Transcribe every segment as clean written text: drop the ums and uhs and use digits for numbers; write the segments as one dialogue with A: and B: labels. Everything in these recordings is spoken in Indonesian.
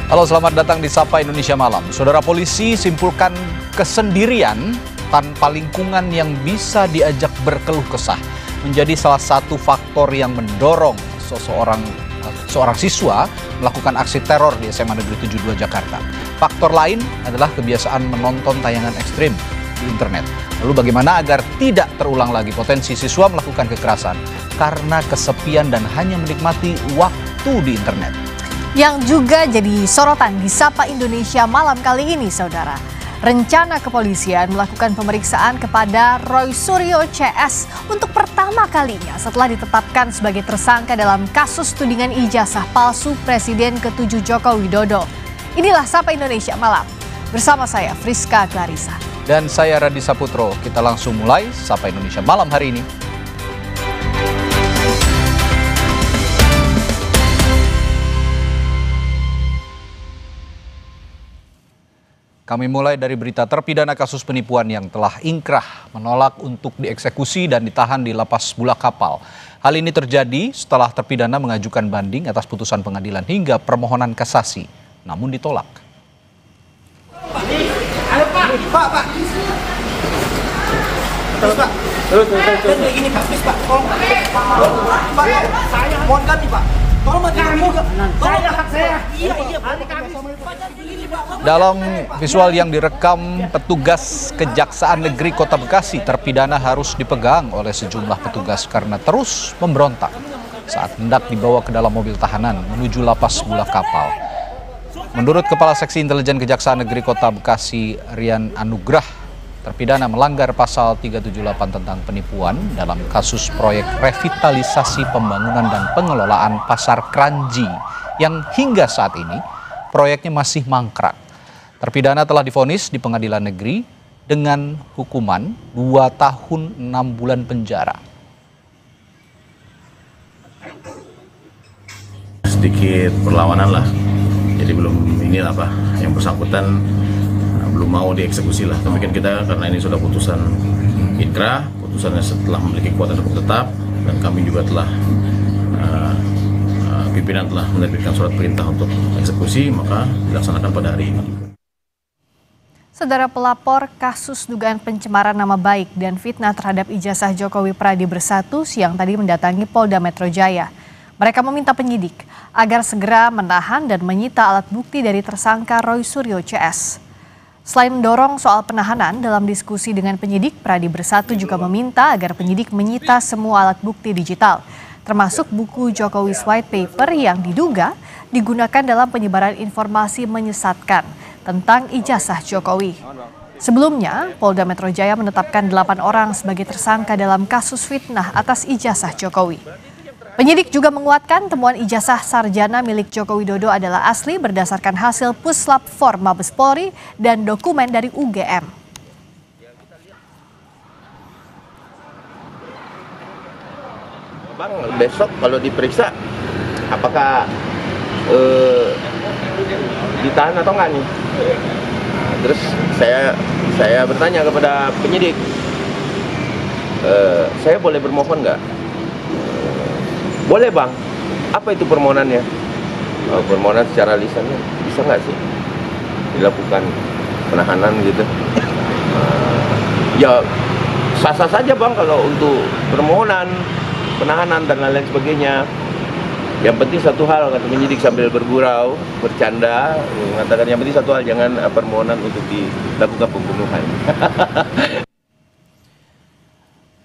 A: Halo, selamat datang di Sapa Indonesia Malam. Saudara, polisi simpulkan kesendirian tanpa lingkungan yang bisa diajak berkeluh kesah menjadi salah satu faktor yang mendorong seorang siswa melakukan aksi teror di SMA Negeri 72 Jakarta. Faktor lain adalah kebiasaan menonton tayangan ekstrim di internet. Lalu bagaimana agar tidak terulang lagi potensi siswa melakukan kekerasan karena kesepian dan hanya menikmati waktu di internet?
B: Yang juga jadi sorotan di Sapa Indonesia Malam kali ini, saudara. Rencana kepolisian melakukan pemeriksaan kepada Roy Suryo CS untuk pertama kalinya setelah ditetapkan sebagai tersangka dalam kasus tudingan ijazah palsu Presiden ke-7 Joko Widodo. Inilah Sapa Indonesia Malam. Bersama saya Friska Clarissa.
A: Dan saya Radi Saputro. Kita langsung mulai Sapa Indonesia Malam hari ini. Kami mulai dari berita terpidana kasus penipuan yang telah ingkrah menolak untuk dieksekusi dan ditahan di lapas Bulak Kapal. Hal ini terjadi setelah terpidana mengajukan banding atas putusan pengadilan hingga permohonan kasasi, namun ditolak.
C: Pak. Terus. Begini Pak, please Pak, tolong Pak. Pak, saya mohon kami Pak. Tolong kamu. Tolong saya. Iya.
A: Dalam visual yang direkam petugas Kejaksaan Negeri Kota Bekasi, terpidana harus dipegang oleh sejumlah petugas karena terus memberontak saat hendak dibawa ke dalam mobil tahanan menuju lapas Bulak Kapal. Menurut Kepala Seksi Intelijen Kejaksaan Negeri Kota Bekasi, Rian Anugrah, terpidana melanggar pasal 378 tentang penipuan dalam kasus proyek revitalisasi pembangunan dan pengelolaan Pasar Kranji yang hingga saat ini proyeknya masih mangkrak. Terpidana telah divonis di pengadilan negeri dengan hukuman 2 tahun 6 bulan penjara.
D: Sedikit perlawanan lah. Jadi belum yang bersangkutan belum mau dieksekusi lah. Tapi kan kita karena ini sudah putusan inkrah, putusannya setelah memiliki kekuatan hukum tetap, dan kami juga telah pimpinan telah menerbitkan surat perintah untuk eksekusi, maka dilaksanakan pada hari ini.
B: Saudara, pelapor kasus dugaan pencemaran nama baik dan fitnah terhadap ijazah Jokowi Pradi Bersatu siang tadi mendatangi Polda Metro Jaya. Mereka meminta penyidik agar segera menahan dan menyita alat bukti dari tersangka Roy Suryo CS. Selain mendorong soal penahanan, dalam diskusi dengan penyidik, Pradi Bersatu juga meminta agar penyidik menyita semua alat bukti digital, termasuk buku Jokowi's White Paper yang diduga digunakan dalam penyebaran informasi menyesatkan tentang ijazah Jokowi. Sebelumnya, Polda Metro Jaya menetapkan 8 orang sebagai tersangka dalam kasus fitnah atas ijazah Jokowi. Penyidik juga menguatkan temuan ijazah sarjana milik Joko Widodo adalah asli berdasarkan hasil Puslap 4 Mabes Polri dan dokumen dari UGM.
E: Bang, besok kalau diperiksa, apakah ditahan atau enggak nih? Terus saya bertanya kepada penyidik, saya boleh bermohon nggak? Boleh bang. Apa itu permohonannya? Permohonan secara lisannya bisa nggak sih dilakukan penahanan gitu? Ya sah-sah saja bang kalau untuk permohonan, penahanan dan lain-lain sebagainya. Yang penting satu hal, kata penyidik sambil bergurau, bercanda, mengatakan yang penting satu hal, jangan permohonan untuk dilakukan pembunuhan.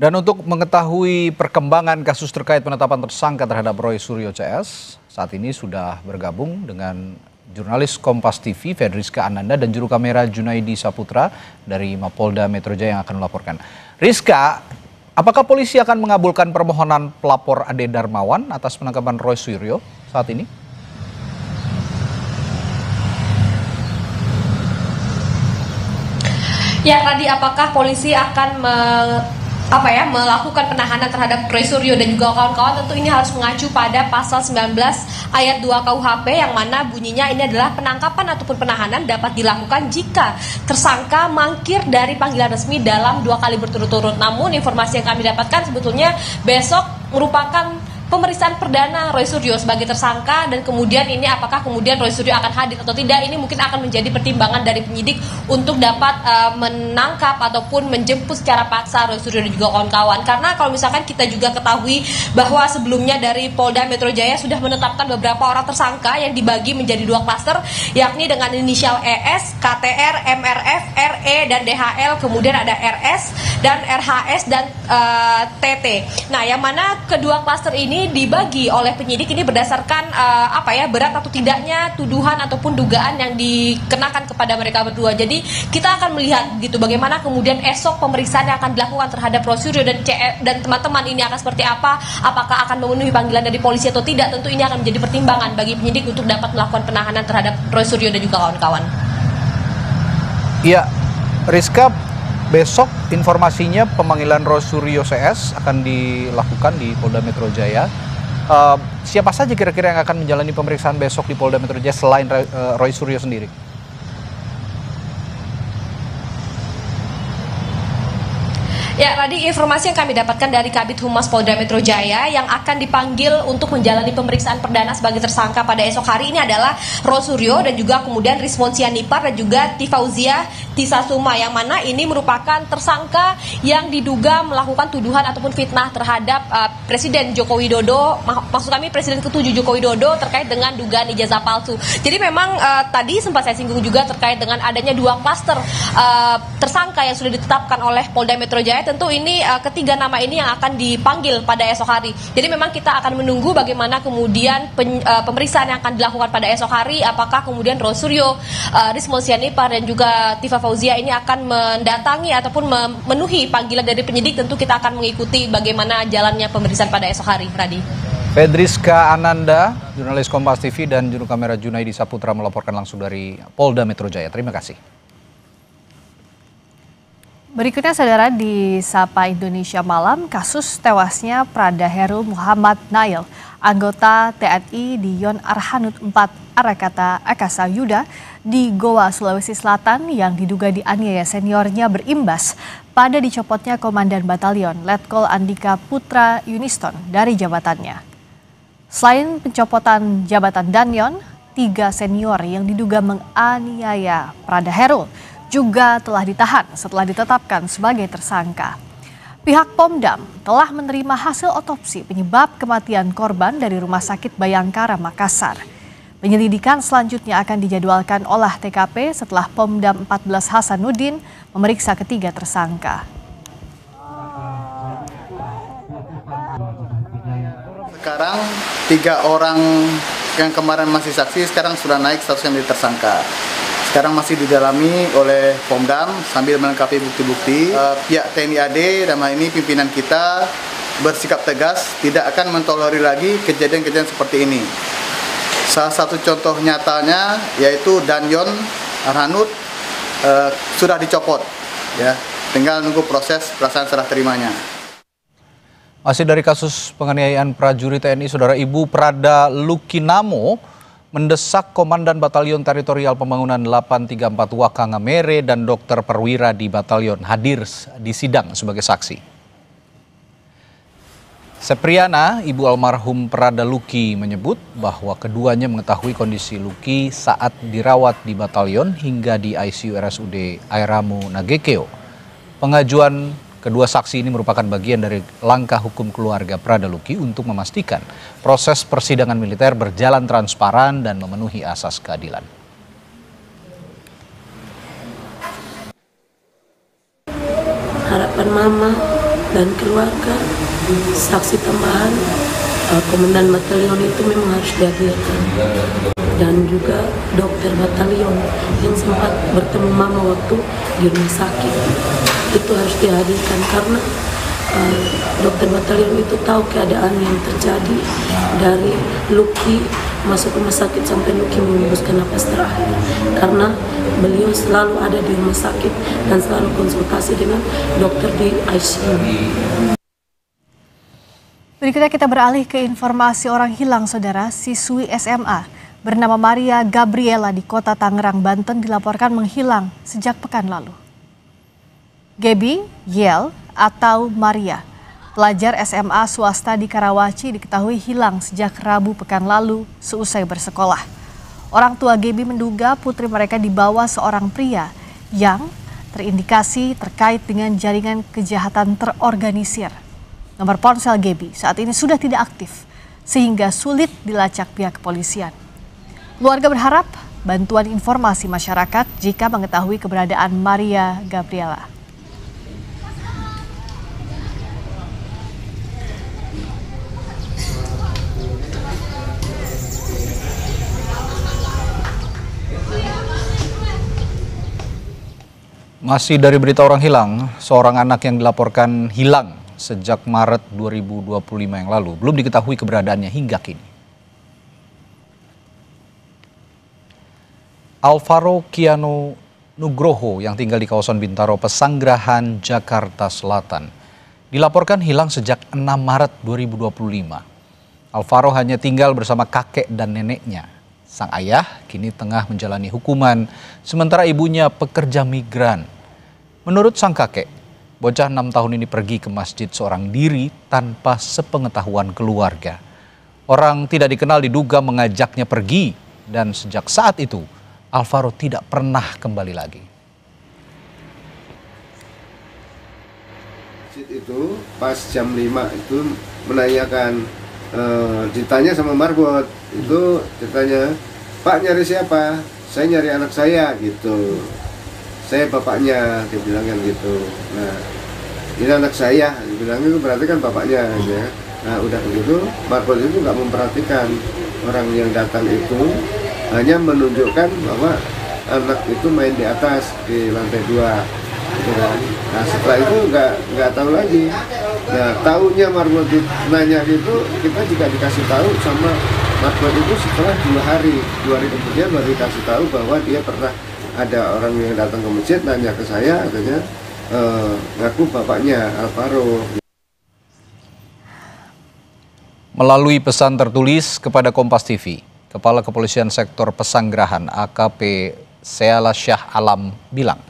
A: Dan untuk mengetahui perkembangan kasus terkait penetapan tersangka terhadap Roy Suryo CS, saat ini sudah bergabung dengan jurnalis Kompas TV Fedriska Ananda dan juru kamera Junaidi Saputra dari Mapolda Metro Jaya yang akan melaporkan. Rizka, apakah polisi akan mengabulkan permohonan pelapor Ade Darmawan atas penangkapan Roy Suryo saat ini?
F: Ya, tadi apakah polisi akan melakukan penahanan terhadap Roy Suryo dan juga kawan-kawan? Tentu ini harus mengacu pada pasal 19 ayat 2 KUHP yang mana bunyinya ini adalah penangkapan ataupun penahanan dapat dilakukan jika tersangka mangkir dari panggilan resmi dalam 2 kali berturut-turut. Namun informasi yang kami dapatkan sebetulnya besok merupakan pemeriksaan perdana Roy Suryo sebagai tersangka, dan kemudian ini apakah kemudian Roy Suryo akan hadir atau tidak, ini mungkin akan menjadi pertimbangan dari penyidik untuk dapat menangkap ataupun menjemput secara paksa Roy Suryo dan juga kawan-kawan. Karena kalau misalkan kita juga ketahui bahwa sebelumnya dari Polda Metro Jaya sudah menetapkan beberapa orang tersangka yang dibagi menjadi 2 klaster, yakni dengan inisial ES, KTR, MRF, RE, dan DHL, kemudian ada RS dan RHS dan TT. Nah, yang mana kedua klaster ini dibagi oleh penyidik ini berdasarkan berat atau tidaknya tuduhan ataupun dugaan yang dikenakan kepada mereka berdua. Jadi kita akan melihat gitu bagaimana kemudian esok pemeriksaan yang akan dilakukan terhadap Roy Suryo dan teman-teman ini akan seperti apa, apakah akan memenuhi panggilan dari polisi atau tidak. Tentu ini akan menjadi pertimbangan bagi penyidik untuk dapat melakukan penahanan terhadap Roy Suryo dan juga kawan-kawan.
A: Iya, Rizka, besok informasinya pemanggilan Roy Suryo CS akan dilakukan di Polda Metro Jaya. Siapa saja kira-kira yang akan menjalani pemeriksaan besok di Polda Metro Jaya selain Roy Suryo sendiri?
F: Ya, tadi informasi yang kami dapatkan dari Kabid Humas Polda Metro Jaya yang akan dipanggil untuk menjalani pemeriksaan perdana sebagai tersangka pada esok hari ini adalah Roy Suryo dan juga kemudian Rismon Sianipar dan juga Tifauzia Tisasuma, yang mana ini merupakan tersangka yang diduga melakukan tuduhan ataupun fitnah terhadap Presiden Joko Widodo, maksud kami Presiden ke-7 Joko Widodo, terkait dengan dugaan ijazah palsu. Jadi memang tadi sempat saya singgung juga terkait dengan adanya 2 klaster tersangka yang sudah ditetapkan oleh Polda Metro Jaya. Tentu ini ketiga nama ini yang akan dipanggil pada esok hari. Jadi memang kita akan menunggu bagaimana kemudian pemeriksaan yang akan dilakukan pada esok hari, apakah kemudian Roy Suryo, Rismon Sianipar dan juga Tifa Fauzia ini akan mendatangi ataupun memenuhi panggilan dari penyidik. Tentu kita akan mengikuti bagaimana jalannya pemeriksaan pada esok hari, Radi.
A: Fedriska Ananda, jurnalis Kompas TV, dan juru kamera Junaidi Saputra melaporkan langsung dari Polda Metro Jaya. Terima kasih.
B: Berikutnya saudara, di Sapa Indonesia Malam, kasus tewasnya Prada Herul Muhammad Nail, anggota TNI di Yon Arhanud 4 Arakata Akasa Yuda di Goa, Sulawesi Selatan yang diduga dianiaya seniornya berimbas pada dicopotnya Komandan Batalion Letkol Andika Putra Yuniston dari jabatannya. Selain pencopotan jabatan Danyon, 3 senior yang diduga menganiaya Prada Herul juga telah ditahan setelah ditetapkan sebagai tersangka. Pihak Pomdam telah menerima hasil otopsi penyebab kematian korban dari Rumah Sakit Bayangkara, Makassar. Penyelidikan selanjutnya akan dijadwalkan olah TKP setelah Pomdam 14 Hasanuddin memeriksa ketiga tersangka.
G: Sekarang 3 orang yang kemarin masih saksi sekarang sudah naik statusnya menjadi tersangka. Sekarang masih didalami oleh Pomdam sambil melengkapi bukti-bukti. Pihak TNI AD dan ini pimpinan kita bersikap tegas tidak akan mentolerir lagi kejadian-kejadian seperti ini. Salah satu contoh nyatanya yaitu Danyon Arhanud sudah dicopot, ya, tinggal nunggu proses pelaksanaan serah terimanya.
A: Masih dari kasus penganiayaan prajurit TNI, saudara, Ibu Prada Lukinamo mendesak Komandan Batalion Teritorial Pembangunan 834 Wakangamere dan Dokter Perwira di Batalion hadir di sidang sebagai saksi. Sepriana, ibu almarhum Prada Luki, menyebut bahwa keduanya mengetahui kondisi Luki saat dirawat di Batalion hingga di ICU RSUD Airamu Nagekeo. Pengajuan kedua saksi ini merupakan bagian dari langkah hukum keluarga Prada Luki untuk memastikan proses persidangan militer berjalan transparan dan memenuhi asas keadilan.
H: Harapan mama dan keluarga, saksi tambahan Komandan Batalion itu memang harus dihadirkan, dan juga dokter batalion yang sempat bertemu mama waktu di rumah sakit itu harus dihadirkan karena dokter batalion itu tahu keadaan yang terjadi dari Luki masuk rumah sakit sampai Luki mengembuskan napas terakhir, karena beliau selalu ada di rumah sakit dan selalu konsultasi dengan dokter di ICU.
B: Berikutnya kita beralih ke informasi orang hilang, saudara. Siswi SMA bernama Maria Gabriela di Kota Tangerang, Banten dilaporkan menghilang sejak pekan lalu. Gaby Yel atau Maria Pelajar SMA swasta di Karawaci diketahui hilang sejak Rabu pekan lalu seusai bersekolah. Orang tua Gaby menduga putri mereka dibawa seorang pria yang terindikasi terkait dengan jaringan kejahatan terorganisir. Nomor ponsel Gaby saat ini sudah tidak aktif sehingga sulit dilacak pihak kepolisian. Keluarga berharap bantuan informasi masyarakat jika mengetahui keberadaan Maria Gabriela.
A: Masih dari berita orang hilang, seorang anak yang dilaporkan hilang sejak Maret 2025 yang lalu belum diketahui keberadaannya hingga kini. Alvaro Kiano Nugroho yang tinggal di kawasan Bintaro, Pesanggerahan, Jakarta Selatan dilaporkan hilang sejak 6 Maret 2025. Alvaro hanya tinggal bersama kakek dan neneknya. Sang ayah kini tengah menjalani hukuman, sementara ibunya pekerja migran. Menurut sang kakek, bocah 6 tahun ini pergi ke masjid seorang diri tanpa sepengetahuan keluarga. Orang tidak dikenal diduga mengajaknya pergi dan sejak saat itu Alvaro tidak pernah kembali lagi.
I: Itu pas jam 5 itu menanyakan, ditanya sama Marbot, itu ditanya, "Pak, nyari siapa?" "Saya nyari anak saya," gitu. "Saya bapaknya," dia bilang kan gitu. Nah, "Ini anak saya," dia bilang, itu berarti kan bapaknya ya. Nah, udah begitu Marbot itu nggak memperhatikan orang yang datang itu, hanya menunjukkan bahwa anak itu main di atas di lantai 2 gitu kan. Nah, setelah itu nggak tahu lagi. Nah, tahunya Marbot nanya gitu, kita juga dikasih tahu sama Marbot itu setelah 2 hari kemudian baru dikasih tahu bahwa dia pernah ada orang yang datang ke masjid nanya ke saya, katanya ngaku bapaknya Alvaro.
A: Melalui pesan tertulis kepada Kompas TV, Kepala Kepolisian Sektor Pesanggerahan AKP Seala Syah Alam bilang,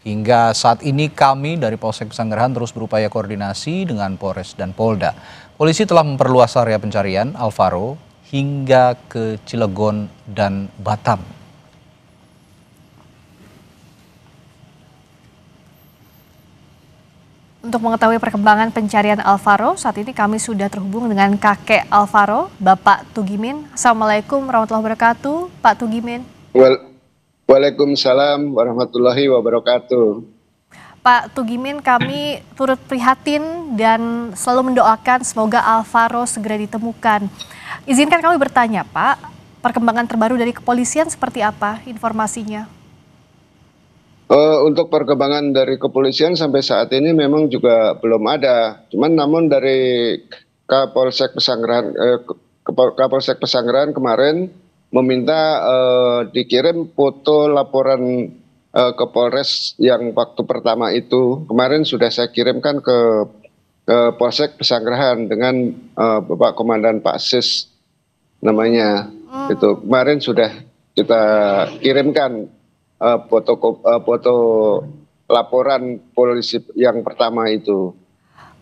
A: hingga saat ini kami dari Polsek Pesanggerahan terus berupaya koordinasi dengan Polres dan Polda. Polisi telah memperluas area pencarian Alvaro hingga ke Cilegon dan Batam.
B: Untuk mengetahui perkembangan pencarian Alvaro, saat ini kami sudah terhubung dengan kakek Alvaro, Bapak Tugimin. Assalamualaikum warahmatullahi wabarakatuh, Pak Tugimin.
I: Waalaikumsalam warahmatullahi wabarakatuh.
B: Pak Tugimin, kami turut prihatin dan selalu mendoakan semoga Alvaro segera ditemukan. Izinkan kami bertanya, Pak, perkembangan terbaru dari kepolisian seperti apa informasinya?
I: Untuk perkembangan dari kepolisian sampai saat ini memang juga belum ada. Namun dari Kapolsek Pesanggerahan kemarin meminta dikirim foto laporan ke Polres yang waktu pertama itu. Kemarin sudah saya kirimkan ke Polsek Pesanggerahan dengan Bapak Komandan Pak Sis namanya. Itu kemarin sudah kita kirimkan foto laporan polisi yang pertama itu.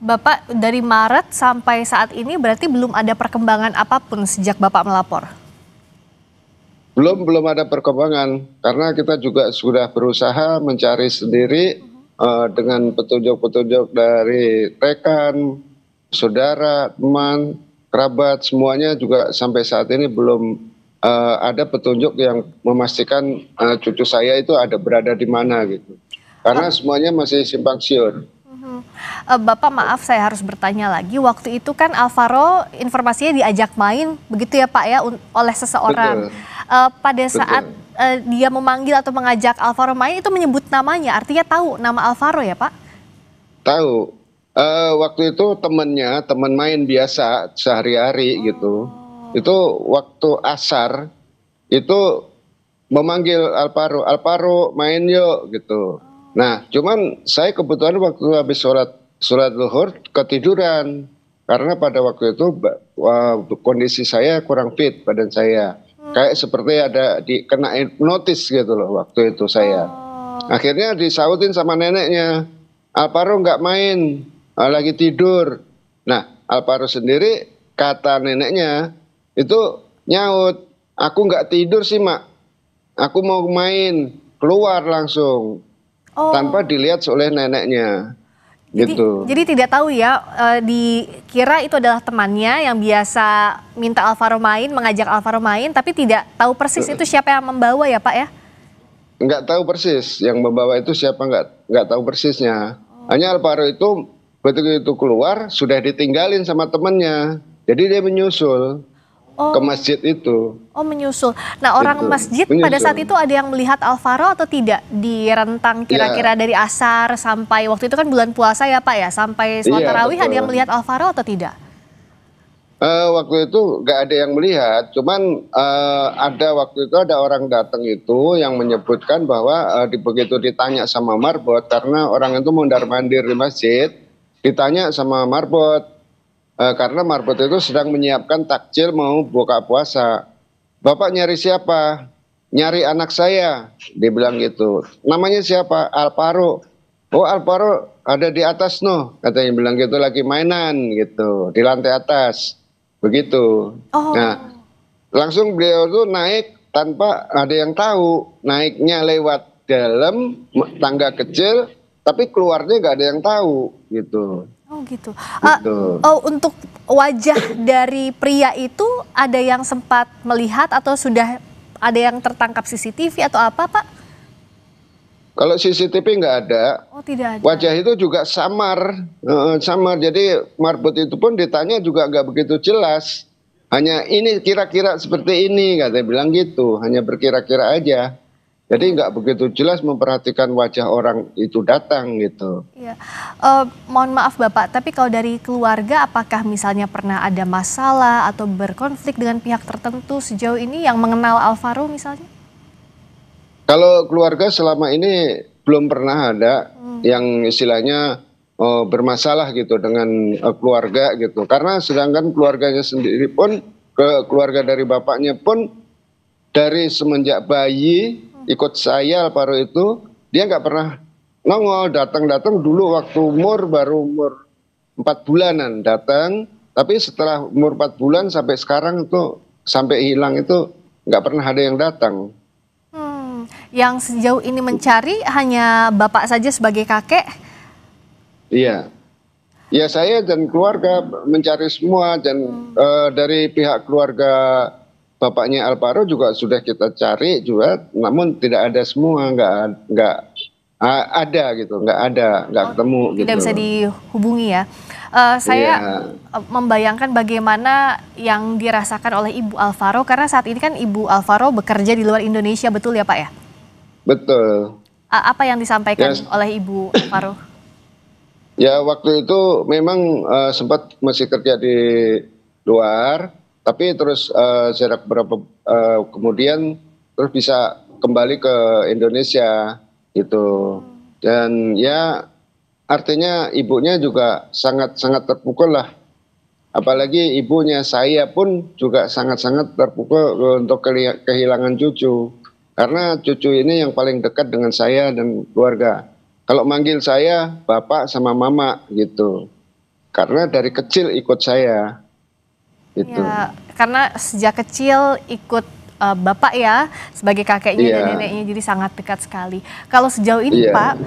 B: Bapak, dari Maret sampai saat ini berarti belum ada perkembangan apapun sejak Bapak melapor?
I: Belum ada perkembangan, karena kita juga sudah berusaha mencari sendiri dengan petunjuk-petunjuk dari rekan, saudara, teman, kerabat, semuanya juga sampai saat ini belum ada petunjuk yang memastikan cucu saya itu berada di mana gitu. Karena semuanya masih simpang siur.
B: Bapak, maaf saya harus bertanya lagi. Waktu itu kan Alvaro informasinya diajak main, begitu ya Pak ya, oleh seseorang. Pada saat dia memanggil atau mengajak Alvaro main itu menyebut namanya, artinya tahu nama Alvaro ya Pak?
I: Tahu. Waktu itu teman main biasa sehari-hari gitu. Itu waktu asar itu memanggil Alvaro main yuk gitu. Nah, cuman saya kebetulan waktu habis sholat zuhur ketiduran karena pada waktu itu kondisi saya kurang fit badan saya, kayak seperti ada kena hipnotis gitu loh waktu itu saya. Akhirnya disautin sama neneknya, Alvaro nggak main, lagi tidur. Nah, Alvaro sendiri kata neneknya itu nyaut, aku nggak tidur sih mak, aku mau main, keluar langsung tanpa dilihat oleh neneknya. Gitu.
B: Jadi tidak tahu ya, dikira itu adalah temannya yang biasa minta Alvaro main, mengajak Alvaro main, tapi tidak tahu persis itu siapa yang membawa ya Pak ya?
I: Nggak tahu persis yang membawa itu siapa, nggak tahu persisnya. Hanya Alvaro itu begitu keluar sudah ditinggalin sama temannya, jadi dia menyusul ke masjid itu.
B: Oh menyusul. Nah orang
I: Gitu.
B: masjid
I: Menyusul.
B: pada saat itu ada yang melihat Alvaro atau tidak di rentang kira-kira dari asar sampai waktu itu kan bulan puasa ya Pak ya, sampai sholat
I: Iya,
B: tarawih ada
I: betul.
B: yang melihat Alvaro atau tidak?
I: Waktu itu nggak ada yang melihat, cuman waktu itu ada orang datang itu yang menyebutkan bahwa begitu ditanya sama marbot, karena orang itu mondar-mandir di masjid, ditanya sama marbot, karena marbot itu sedang menyiapkan takjil mau buka puasa. Bapak nyari siapa? Nyari anak saya, dia bilang gitu. Namanya siapa? Alvaro. Oh Alvaro ada di atas noh, katanya bilang gitu, lagi mainan gitu di lantai atas. Begitu. Nah, langsung beliau tuh naik tanpa ada yang tahu. Naiknya lewat dalam tangga kecil, tapi keluarnya nggak ada yang tahu gitu.
B: Oh gitu. Untuk wajah dari pria itu ada yang sempat melihat atau sudah ada yang tertangkap CCTV atau apa Pak?
I: Kalau CCTV nggak ada.
B: Oh tidak ada.
I: Wajah itu juga samar, samar. Jadi marbot itu pun ditanya juga nggak begitu jelas. Hanya ini kira-kira seperti ini, katanya bilang gitu. Hanya berkira-kira aja. Jadi nggak begitu jelas memperhatikan wajah orang itu datang gitu.
B: Iya. Mohon maaf Bapak, tapi kalau dari keluarga apakah misalnya pernah ada masalah atau berkonflik dengan pihak tertentu sejauh ini yang mengenal Alvaro misalnya?
I: Kalau keluarga selama ini belum pernah ada yang istilahnya bermasalah gitu dengan keluarga gitu. Karena sedangkan keluarganya sendiri pun, keluarga dari bapaknya pun dari semenjak bayi ikut saya Alvaro itu, dia nggak pernah nongol, datang-datang dulu waktu baru umur 4 bulanan datang, tapi setelah umur 4 bulan sampai sekarang itu, sampai hilang itu nggak pernah ada yang datang.
B: Yang sejauh ini mencari hanya Bapak saja sebagai kakek?
I: Iya. Ya saya dan keluarga mencari semua, dan dari pihak keluarga bapaknya Alvaro juga sudah kita cari juga, namun tidak ada semua, nggak ada gitu, nggak ketemu.
B: Tidak
I: gitu.
B: bisa dihubungi ya. Saya membayangkan bagaimana yang dirasakan oleh Ibu Alvaro, karena saat ini kan Ibu Alvaro bekerja di luar Indonesia, betul ya Pak ya?
I: Betul.
B: Apa yang disampaikan oleh Ibu Alvaro?
I: Ya waktu itu memang sempat masih kerja di luar, tapi terus jarak berapa kemudian terus bisa kembali ke Indonesia gitu. Dan ya artinya ibunya juga sangat-sangat terpukul lah. Apalagi ibunya saya pun juga sangat-sangat terpukul untuk kehilangan cucu. Karena cucu ini yang paling dekat dengan saya dan keluarga. Kalau manggil saya bapak sama mama gitu. Karena dari kecil ikut saya. Gitu.
B: Ya, karena sejak kecil ikut Bapak ya sebagai kakeknya dan neneknya, jadi sangat dekat sekali. Kalau sejauh ini Pak,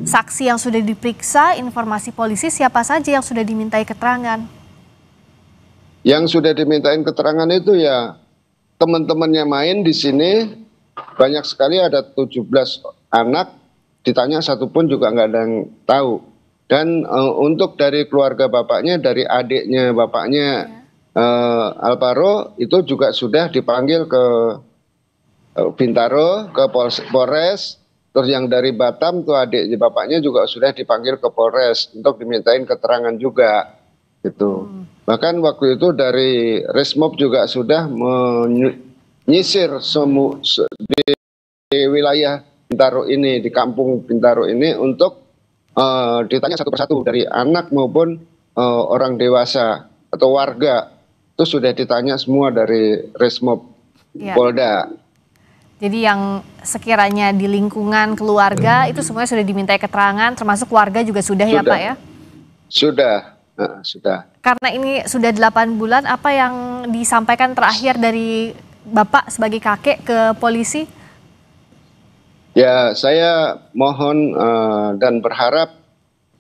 B: saksi yang sudah diperiksa, informasi polisi siapa saja yang sudah dimintai keterangan?
I: Yang sudah dimintain keterangan itu ya teman-temannya main di sini, banyak sekali, ada 17 anak, ditanya satu pun juga nggak ada yang tahu. Dan untuk dari keluarga bapaknya, dari adiknya bapaknya Alvaro itu juga sudah dipanggil ke Bintaro, ke Polres. Terus yang dari Batam tuh adiknya bapaknya juga sudah dipanggil ke Polres untuk dimintain keterangan juga gitu. Bahkan waktu itu dari Resmob juga sudah menyisir di wilayah Bintaro ini, di kampung Bintaro ini, untuk ditanya satu persatu dari anak maupun orang dewasa atau warga. Itu sudah ditanya semua dari Resmob Polda.
B: Jadi yang sekiranya di lingkungan keluarga itu semuanya sudah dimintai keterangan, termasuk warga juga sudah ya Pak ya?
I: Sudah. sudah.
B: Karena ini sudah 8 bulan, apa yang disampaikan terakhir dari Bapak sebagai kakek ke polisi?
I: Ya, saya mohon dan berharap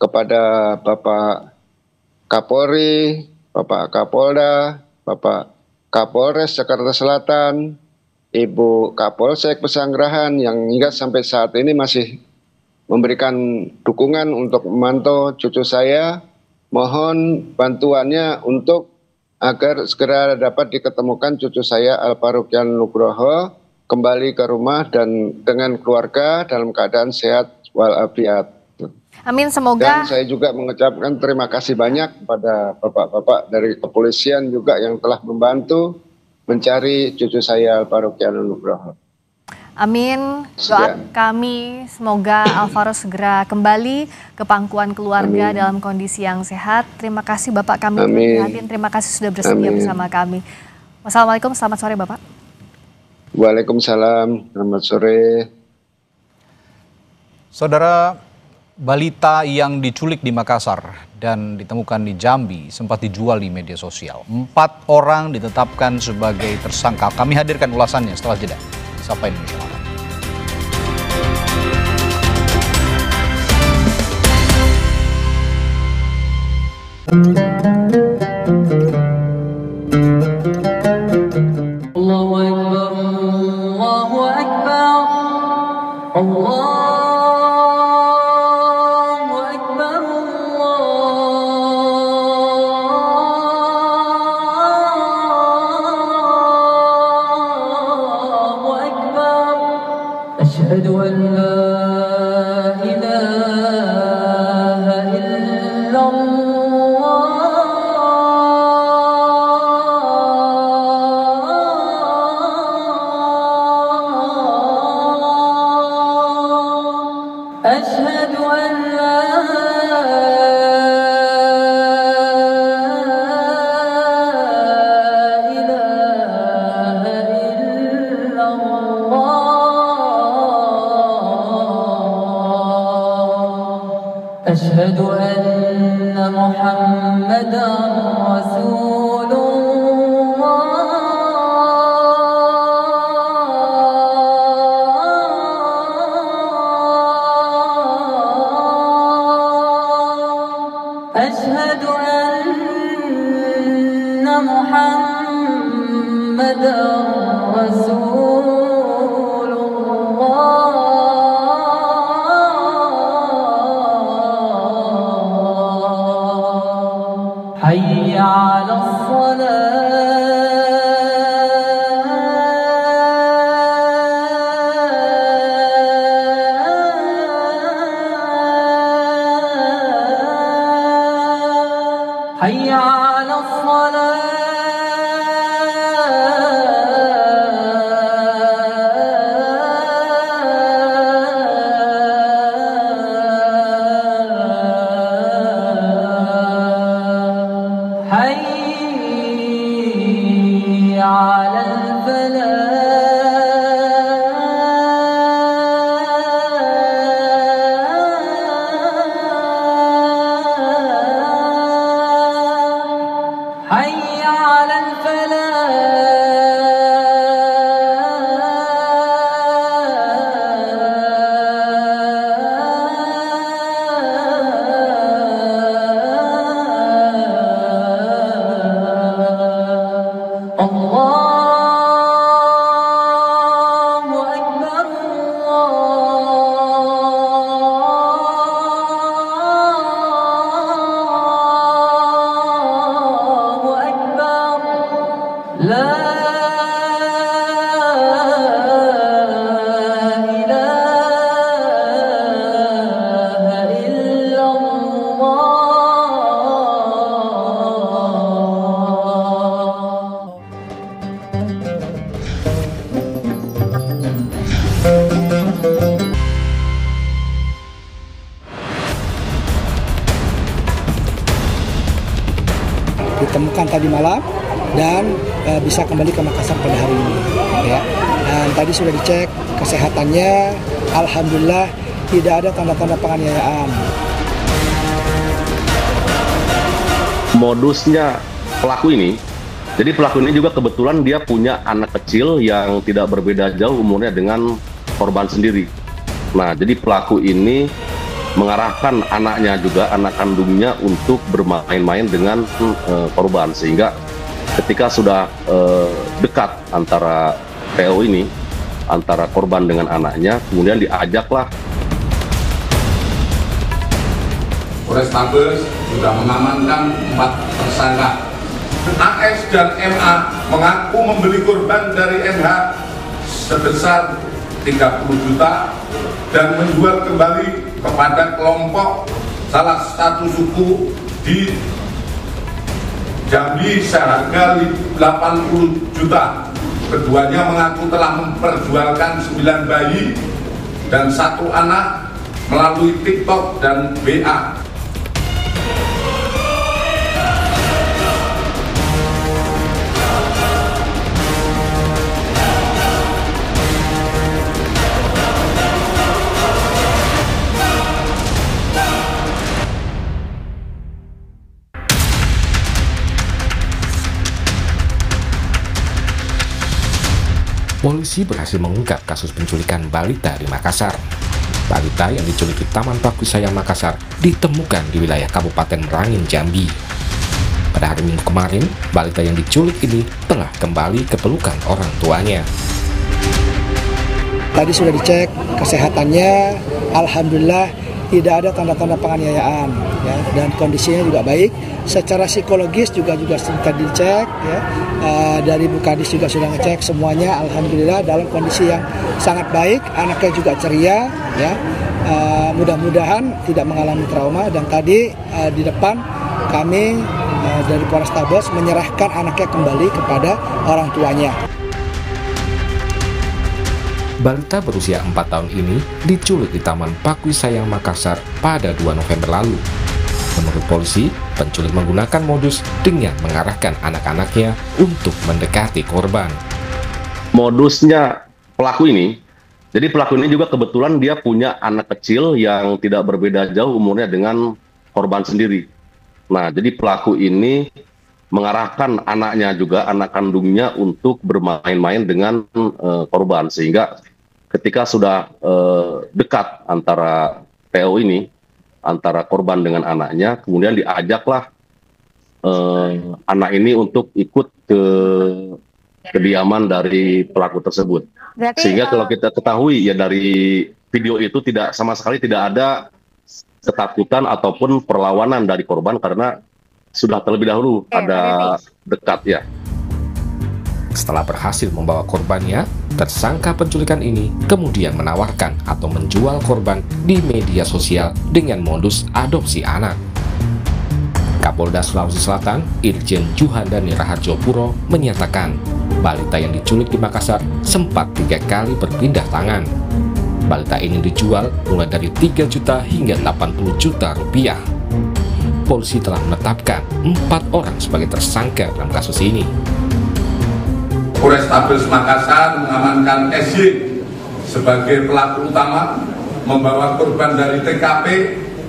I: kepada Bapak Kapolri, Bapak Kapolda, Bapak Kapolres Jakarta Selatan, Ibu Kapolsek Pesanggerahan yang hingga sampai saat ini masih memberikan dukungan untuk memantau cucu saya. Mohon bantuannya untuk agar segera dapat diketemukan cucu saya Alparukian Nugroho kembali ke rumah dan dengan keluarga dalam keadaan sehat walafiat.
B: Amin, semoga.
I: Dan saya juga mengucapkan terima kasih banyak kepada bapak-bapak dari kepolisian juga yang telah membantu mencari cucu saya Alparukian Nugroho.
B: Amin. Doa kami semoga Alvaro segera kembali ke pangkuan keluarga dalam kondisi yang sehat. Terima kasih Bapak kami. Terima kasih sudah bersedia bersama kami. Wassalamualaikum, selamat sore Bapak.
I: Waalaikumsalam, selamat sore.
A: Saudara, balita yang diculik di Makassar dan ditemukan di Jambi sempat dijual di media sosial. 4 orang ditetapkan sebagai tersangka. Kami hadirkan ulasannya setelah jeda. Sapa Indonesia Malam.
J: Allahu Akbar, Allahu Akbar, Allahu Akbar, Allahu Akbar. Asyhadu an la ilaha illallah. أشهد أن لا إله إلا الله أشهد أن محمدا رسول أشهد أن محمدا رسول الله حي على حي على الصلاة حي على الفلاح حي على الفلاح الله أكبر الله أكبر لا إله إلا الله.
K: Ditemukan tadi malam dan bisa kembali ke Makassar pada hari ini ya. Dan tadi sudah dicek kesehatannya, alhamdulillah tidak ada tanda-tanda penganiayaan.
L: modusnya pelaku ini, jadi pelaku ini juga kebetulan dia punya anak kecil yang tidak berbeda jauh umurnya dengan korban sendiri. Nah, jadi pelaku ini mengarahkan anaknya juga, anak kandungnya untuk bermain-main dengan korban, sehingga ketika sudah dekat antara PO ini, antara korban dengan anaknya, kemudian diajaklah.
M: Polrestabes sudah mengamankan 4 tersangka. AS dan MA mengaku membeli korban dari NH sebesar 30 juta dan menjual kembali kepada kelompok salah satu suku di Jambi seharga 80 juta. Keduanya mengaku telah memperjualkan 9 bayi dan 1 anak melalui TikTok dan WA.
N: Polisi berhasil mengungkap kasus penculikan balita di Makassar. Balita yang diculik di Taman Pak Wisayang Makassar ditemukan di wilayah Kabupaten Merangin, Jambi. Pada hari Minggu kemarin, balita yang diculik ini telah kembali ke pelukan orang tuanya.
K: Tadi sudah dicek kesehatannya, alhamdulillah tidak ada tanda-tanda penganiayaan, ya, dan kondisinya juga baik. Secara psikologis juga sudah dicek, ya. Dari Bu Kadis juga sudah ngecek semuanya, alhamdulillah dalam kondisi yang sangat baik. Anaknya juga ceria, ya. Mudah-mudahan tidak mengalami trauma. Dan tadi di depan kami dari Polrestabes menyerahkan anaknya kembali kepada orang tuanya.
N: Balita berusia 4 tahun ini diculik di Taman Pak Wisayang Makassar pada 2 November lalu. Menurut polisi, penculik menggunakan modus dengan mengarahkan anak-anaknya untuk mendekati korban.
L: Modusnya pelaku ini, jadi pelaku ini juga kebetulan dia punya anak kecil yang tidak berbeda jauh umurnya dengan korban sendiri. Nah, jadi pelaku ini mengarahkan anaknya juga, anak kandungnya untuk bermain-main dengan korban, sehingga ketika sudah dekat antara PO ini, antara korban dengan anaknya, kemudian diajaklah anak ini untuk ikut ke kediaman dari pelaku tersebut.
O: Berarti,
L: sehingga kalau kita ketahui ya dari video itu tidak sama sekali tidak ada ketakutan ataupun perlawanan dari korban karena sudah terlebih dahulu ada dekat ya.
N: Setelah berhasil membawa korbannya, tersangka penculikan ini kemudian menawarkan atau menjual korban di media sosial dengan modus adopsi anak. Kapolda Sulawesi Selatan, Irjen Juhandani Raharjo Puro menyatakan balita yang diculik di Makassar sempat 3 kali berpindah tangan. Balita ini dijual mulai dari 3 juta hingga 80 juta rupiah. Polisi telah menetapkan 4 orang sebagai tersangka dalam kasus ini.
M: Polrestabes Makassar mengamankan SY sebagai pelaku utama, membawa korban dari TKP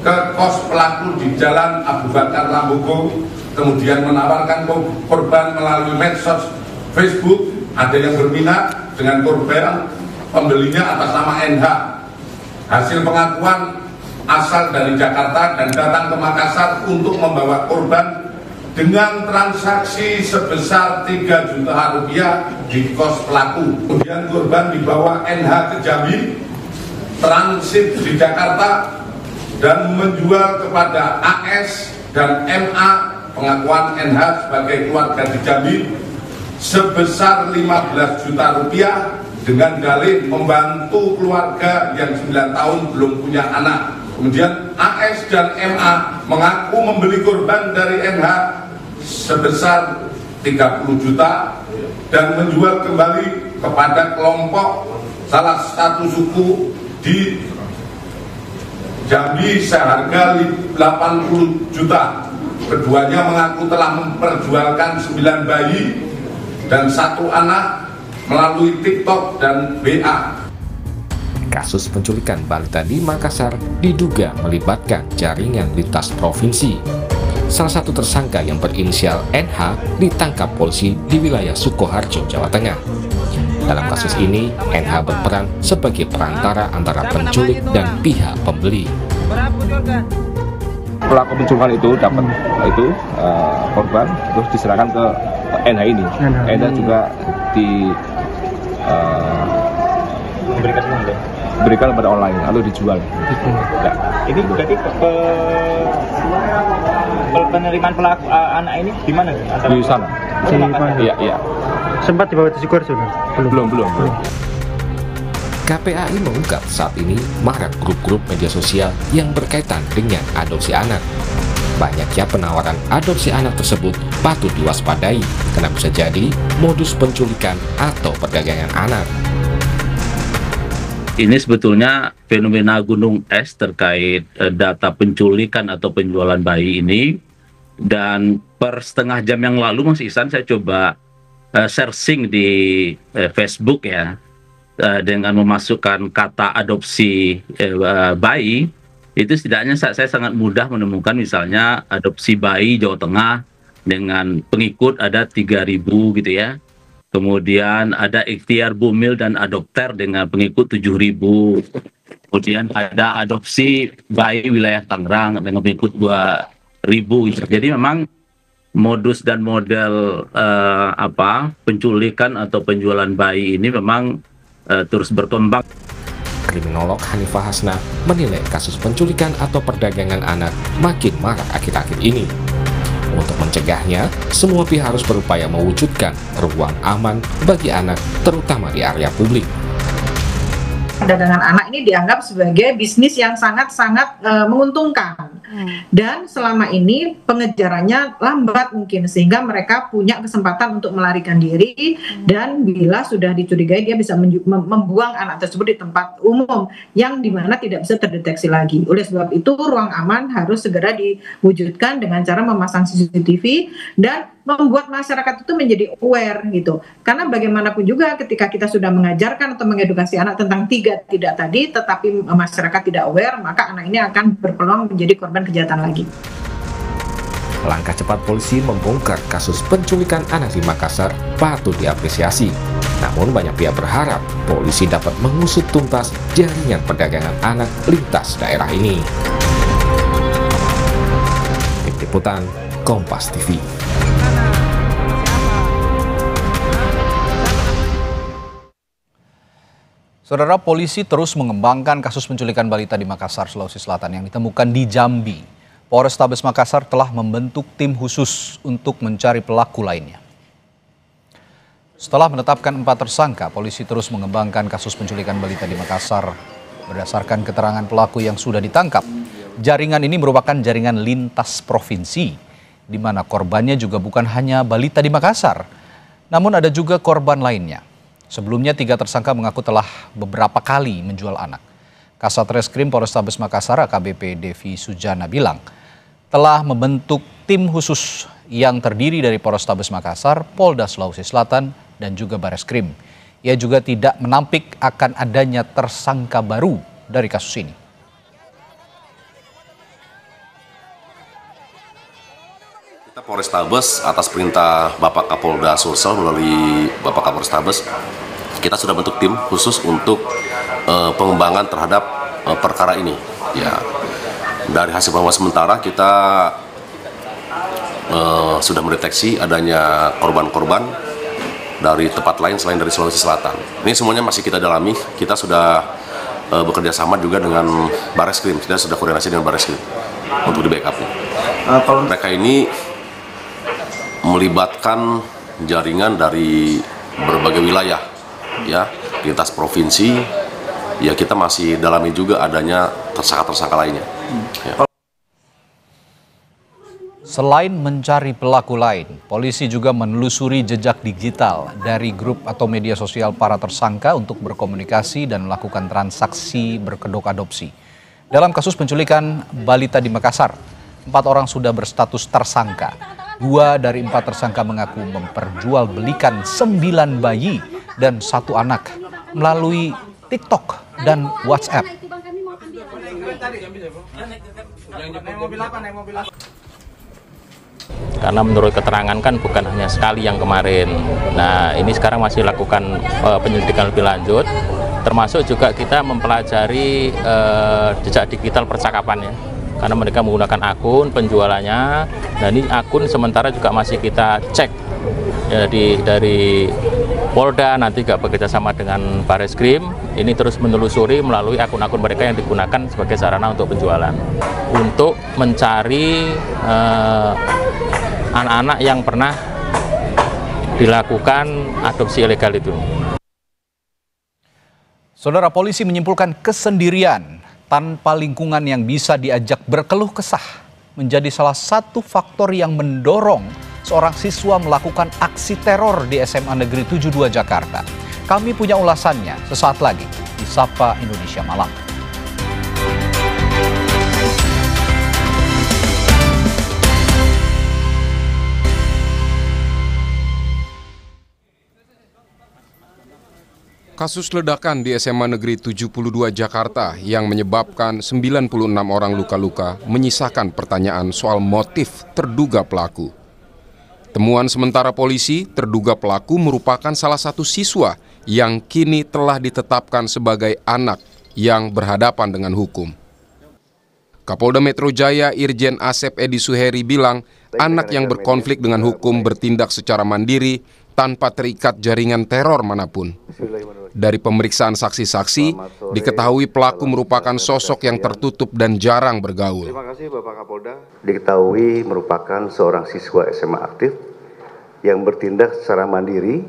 M: ke kos pelaku di Jalan Abu Bakar Lambugo, kemudian menawarkan korban melalui medsos Facebook. Ada yang berminat dengan korban, pembelinya atas nama NH. Hasil pengakuan asal dari Jakarta dan datang ke Makassar untuk membawa korban dengan transaksi sebesar 3 juta rupiah di kos pelaku. Kemudian korban dibawa NH ke Jambi, transit di Jakarta, dan menjual kepada AS dan MA, pengakuan NH sebagai keluarga di Jambi, sebesar 15 juta rupiah dengan dalih membantu keluarga yang 9 tahun belum punya anak. Kemudian AS dan MA mengaku membeli korban dari NH sebesar 30 juta dan menjual kembali kepada kelompok salah satu suku di Jambi seharga 80 juta. Keduanya mengaku telah memperjualkan 9 bayi dan 1 anak melalui TikTok dan WA.
N: Kasus penculikan balita di Makassar diduga melibatkan jaringan lintas provinsi. salah satu tersangka yang berinisial NH ditangkap polisi di wilayah Sukoharjo, Jawa Tengah. Dalam kasus ini, NH berperan sebagai perantara antara penculik dan pihak pembeli.
O: Pelaku penculikan itu dapat korban, terus diserahkan ke NH ini. NH juga diberikan kepada online lalu dijual. Ya.
P: Ini berarti penerimaan pelaku anak ini di mana?
O: Di sana. Iya.
P: Sempat dibawa ke Sukoharjo?
O: Belum.
N: KPAI mengungkap saat ini marak grup-grup media sosial yang berkaitan dengan adopsi anak. Banyaknya penawaran adopsi anak tersebut patut diwaspadai karena bisa jadi modus penculikan atau perdagangan anak.
Q: Ini sebetulnya fenomena gunung es terkait data penculikan atau penjualan bayi ini, dan per setengah jam yang lalu Mas Ihsan saya coba searching di Facebook ya, dengan memasukkan kata adopsi bayi, itu setidaknya saya sangat mudah menemukan misalnya adopsi bayi Jawa Tengah dengan pengikut ada 3.000 gitu ya. Kemudian ada ikhtiar bumil dan adopter dengan pengikut 7.000. Kemudian ada adopsi bayi wilayah Tangerang dengan pengikut 2.000. Jadi memang modus dan model penculikan atau penjualan bayi ini memang terus berkembang.
N: Kriminolog Hanifah Hasna menilai kasus penculikan atau perdagangan anak makin marak akhir-akhir ini. Untuk mencegahnya, semua pihak harus berupaya mewujudkan ruang aman bagi anak, terutama di area publik.
R: Perdagangan anak ini dianggap sebagai bisnis yang sangat-sangat menguntungkan. Dan selama ini pengejarannya lambat mungkin, sehingga mereka punya kesempatan untuk melarikan diri, dan bila sudah dicurigai dia bisa membuang anak tersebut di tempat umum yang dimana tidak bisa terdeteksi lagi. Oleh sebab itu ruang aman harus segera diwujudkan dengan cara memasang CCTV dan membuat masyarakat itu menjadi aware gitu. Karena bagaimanapun juga ketika kita sudah mengajarkan atau mengedukasi anak tentang 3 tidak tadi, tetapi masyarakat tidak aware, maka anak ini akan berpeluang menjadi korban kejahatan lagi.
N: Langkah cepat polisi membongkar kasus penculikan anak di Makassar patut diapresiasi. Namun banyak pihak berharap polisi dapat mengusut tuntas jaringan perdagangan anak lintas daerah ini. Tim Liputan Kompas TV.
A: Saudara, polisi terus mengembangkan kasus penculikan balita di Makassar, Sulawesi Selatan yang ditemukan di Jambi. Polrestabes Makassar telah membentuk tim khusus untuk mencari pelaku lainnya. Setelah menetapkan 4 tersangka, polisi terus mengembangkan kasus penculikan balita di Makassar. Berdasarkan keterangan pelaku yang sudah ditangkap, jaringan ini merupakan jaringan lintas provinsi, di mana korbannya juga bukan hanya balita di Makassar, namun ada juga korban lainnya. Sebelumnya 3 tersangka mengaku telah beberapa kali menjual anak. Kasat Reskrim Polrestabes Makassar AKBP Devi Sujana bilang telah membentuk tim khusus yang terdiri dari Polrestabes Makassar, Polda Sulawesi Selatan, dan juga Bareskrim. Ia juga tidak menampik akan adanya tersangka baru dari kasus ini.
L: Kita Polrestabes atas perintah Bapak Kapolda Sulsel melalui Bapak Kapolrestabes, kita sudah bentuk tim khusus untuk pengembangan terhadap perkara ini. Ya, dari hasil pengembangan sementara kita sudah mendeteksi adanya korban-korban dari tempat lain selain dari Sulawesi Selatan. Ini semuanya masih kita dalami. Kita sudah bekerja sama juga dengan Bareskrim. Kita sudah koordinasi dengan Bareskrim untuk di backup-nya. Mereka ini melibatkan jaringan dari berbagai wilayah, ya, lintas provinsi. Ya, kita masih dalami juga adanya tersangka-tersangka lainnya. Ya.
A: Selain mencari pelaku lain, polisi juga menelusuri jejak digital dari grup atau media sosial para tersangka untuk berkomunikasi dan melakukan transaksi berkedok adopsi. Dalam kasus penculikan balita di Makassar, 4 orang sudah berstatus tersangka. 2 dari 4 tersangka mengaku memperjualbelikan 9 bayi dan 1 anak melalui TikTok dan WhatsApp.
S: Karena menurut keterangan kan bukan hanya sekali yang kemarin. Nah, ini sekarang masih lakukan penyelidikan lebih lanjut, termasuk juga kita mempelajari jejak digital percakapannya. Karena mereka menggunakan akun penjualannya, dan ini akun sementara juga masih kita cek. Jadi dari Polda nanti juga bekerjasama dengan Barreskrim, ini terus menelusuri melalui akun-akun mereka yang digunakan sebagai sarana untuk penjualan. Untuk mencari anak-anak yang pernah dilakukan adopsi ilegal itu.
A: Saudara, polisi menyimpulkan kesendirian tanpa lingkungan yang bisa diajak berkeluh kesah menjadi salah satu faktor yang mendorong seorang siswa melakukan aksi teror di SMA Negeri 72 Jakarta. Kami punya ulasannya sesaat lagi di Sapa Indonesia Malam.
T: Kasus ledakan di SMA Negeri 72 Jakarta yang menyebabkan 96 orang luka-luka menyisakan pertanyaan soal motif terduga pelaku. Temuan sementara polisi, terduga pelaku merupakan salah satu siswa yang kini telah ditetapkan sebagai anak yang berhadapan dengan hukum. Kapolda Metro Jaya Irjen Asep Edi Suheri bilang, anak yang berkonflik dengan hukum bertindak secara mandiri tanpa terikat jaringan teror manapun. Dari pemeriksaan saksi-saksi, diketahui pelaku merupakan sosok yang tertutup dan jarang bergaul.
U: Terima kasih Bapak Kapolda. Diketahui merupakan seorang siswa SMA aktif yang bertindak secara mandiri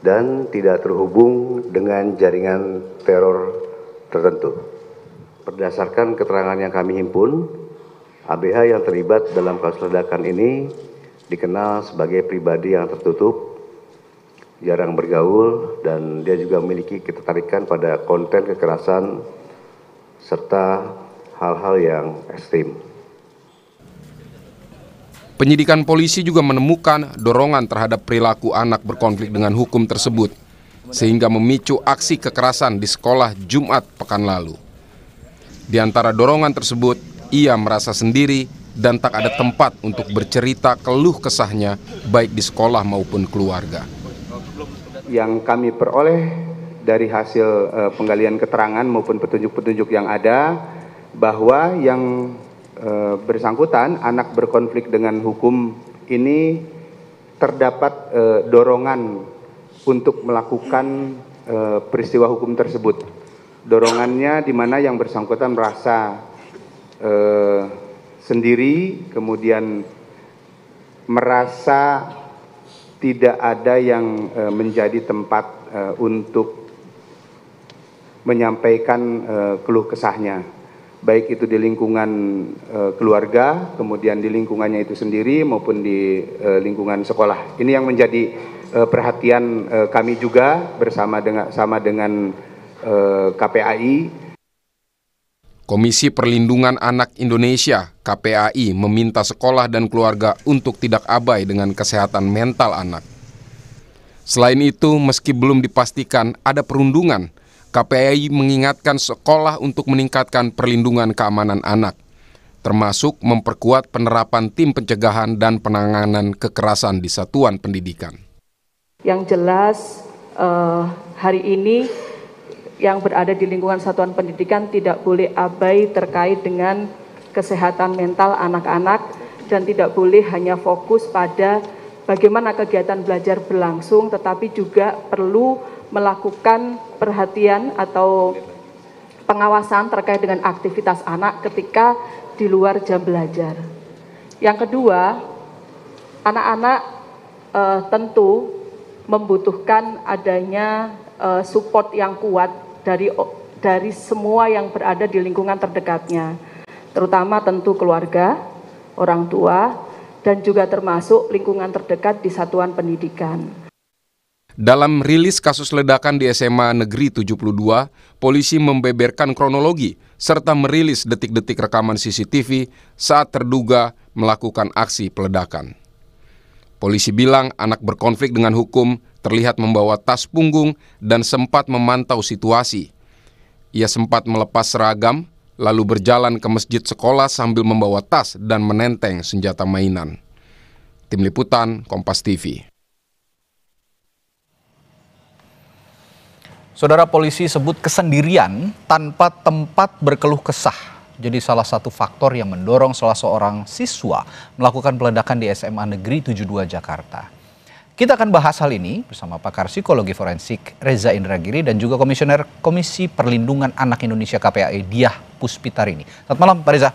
U: dan tidak terhubung dengan jaringan teror tertentu. Berdasarkan keterangan yang kami himpun, ABH yang terlibat dalam kasus ledakan ini dikenal sebagai pribadi yang tertutup, jarang bergaul, dan dia juga memiliki ketertarikan pada konten kekerasan serta hal-hal yang ekstrim.
T: Penyidikan polisi juga menemukan dorongan terhadap perilaku anak berkonflik dengan hukum tersebut, sehingga memicu aksi kekerasan di sekolah Jumat pekan lalu. Di antara dorongan tersebut, ia merasa sendiri dan tak ada tempat untuk bercerita keluh kesahnya baik di sekolah maupun keluarga.
U: Yang kami peroleh dari hasil penggalian keterangan maupun petunjuk-petunjuk yang ada, bahwa yang bersangkutan anak berkonflik dengan hukum ini terdapat dorongan untuk melakukan peristiwa hukum tersebut. Dorongannya di mana yang bersangkutan merasa sendiri, kemudian merasa tidak ada yang menjadi tempat untuk menyampaikan keluh kesahnya, baik itu di lingkungan keluarga, kemudian di lingkungannya itu sendiri maupun di lingkungan sekolah. Ini yang menjadi perhatian kami juga bersama dengan KPAI.
T: Komisi Perlindungan Anak Indonesia (KPAI) meminta sekolah dan keluarga untuk tidak abai dengan kesehatan mental anak. Selain itu, meski belum dipastikan ada perundungan, KPAI mengingatkan sekolah untuk meningkatkan perlindungan keamanan anak, termasuk memperkuat penerapan tim pencegahan dan penanganan kekerasan di satuan pendidikan.
V: Yang jelas hari ini yang berada di lingkungan satuan pendidikan tidak boleh abai terkait dengan kesehatan mental anak-anak, dan tidak boleh hanya fokus pada bagaimana kegiatan belajar berlangsung, tetapi juga perlu melakukan perhatian atau pengawasan terkait dengan aktivitas anak ketika di luar jam belajar. Yang kedua, anak-anak tentu membutuhkan adanya support yang kuat dari semua yang berada di lingkungan terdekatnya, terutama tentu keluarga, orang tua, dan juga termasuk lingkungan terdekat di satuan pendidikan.
T: Dalam rilis kasus ledakan di SMA Negeri 72, polisi membeberkan kronologi serta merilis detik-detik rekaman CCTV saat terduga melakukan aksi peledakan. Polisi bilang anak berkonflik dengan hukum terlihat membawa tas punggung dan sempat memantau situasi. Ia sempat melepas seragam, lalu berjalan ke masjid sekolah sambil membawa tas dan menenteng senjata mainan. Tim Liputan, Kompas TV.
A: Saudara, polisi sebut kesendirian tanpa tempat berkeluh kesah jadi salah satu faktor yang mendorong salah seorang siswa melakukan peledakan di SMA Negeri 72 Jakarta. Kita akan bahas hal ini bersama pakar psikologi forensik Reza Indragiri dan juga Komisioner Komisi Perlindungan Anak Indonesia KPAI Diah Puspitarini. Selamat malam Pak Reza.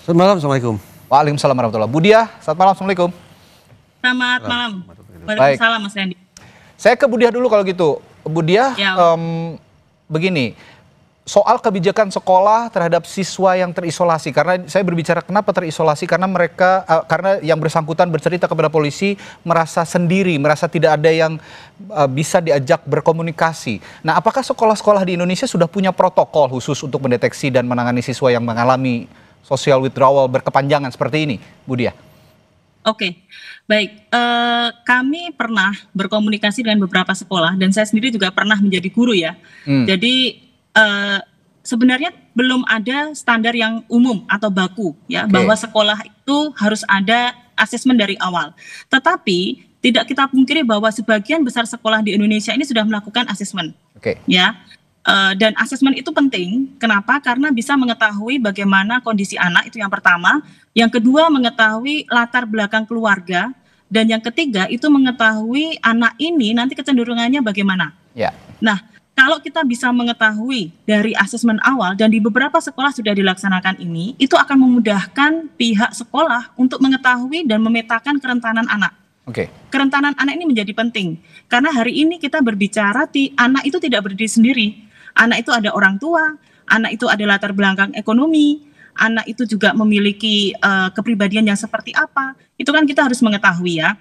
C: Selamat malam, Assalamualaikum.
A: Waalaikumsalam warahmatullahi wabarakatuh. Bu Diah, selamat malam, Assalamualaikum.
D: Selamat malam.
A: Waalaikumsalam
D: Mas Randy.
A: Saya ke Bu Diah dulu kalau gitu. Bu Diah, begini, soal kebijakan sekolah terhadap siswa yang terisolasi, karena saya berbicara kenapa terisolasi, karena mereka, karena yang bersangkutan bercerita kepada polisi merasa sendiri, merasa tidak ada yang bisa diajak berkomunikasi. Nah, apakah sekolah-sekolah di Indonesia sudah punya protokol khusus untuk mendeteksi dan menangani siswa yang mengalami social withdrawal berkepanjangan seperti ini, Bu Diah?
D: Oke, baik. Kami pernah berkomunikasi dengan beberapa sekolah dan saya sendiri juga pernah menjadi guru ya. Jadi sebenarnya belum ada standar yang umum atau baku ya bahwa sekolah itu harus ada asesmen dari awal. Tetapi tidak kita pungkiri bahwa sebagian besar sekolah di Indonesia ini sudah melakukan asesmen. Ya. Dan asesmen itu penting. Kenapa? Karena bisa mengetahui bagaimana kondisi anak, itu yang pertama. Yang kedua, mengetahui latar belakang keluarga. Dan yang ketiga, itu mengetahui anak ini nanti kecenderungannya bagaimana. Nah, kalau kita bisa mengetahui dari asesmen awal, dan di beberapa sekolah sudah dilaksanakan ini, itu akan memudahkan pihak sekolah untuk mengetahui dan memetakan kerentanan anak. Kerentanan anak ini menjadi penting. Karena hari ini kita berbicara, anak itu tidak berdiri sendiri. Anak itu ada orang tua, anak itu ada latar belakang ekonomi, anak itu juga memiliki kepribadian yang seperti apa. Itu kan kita harus mengetahui ya.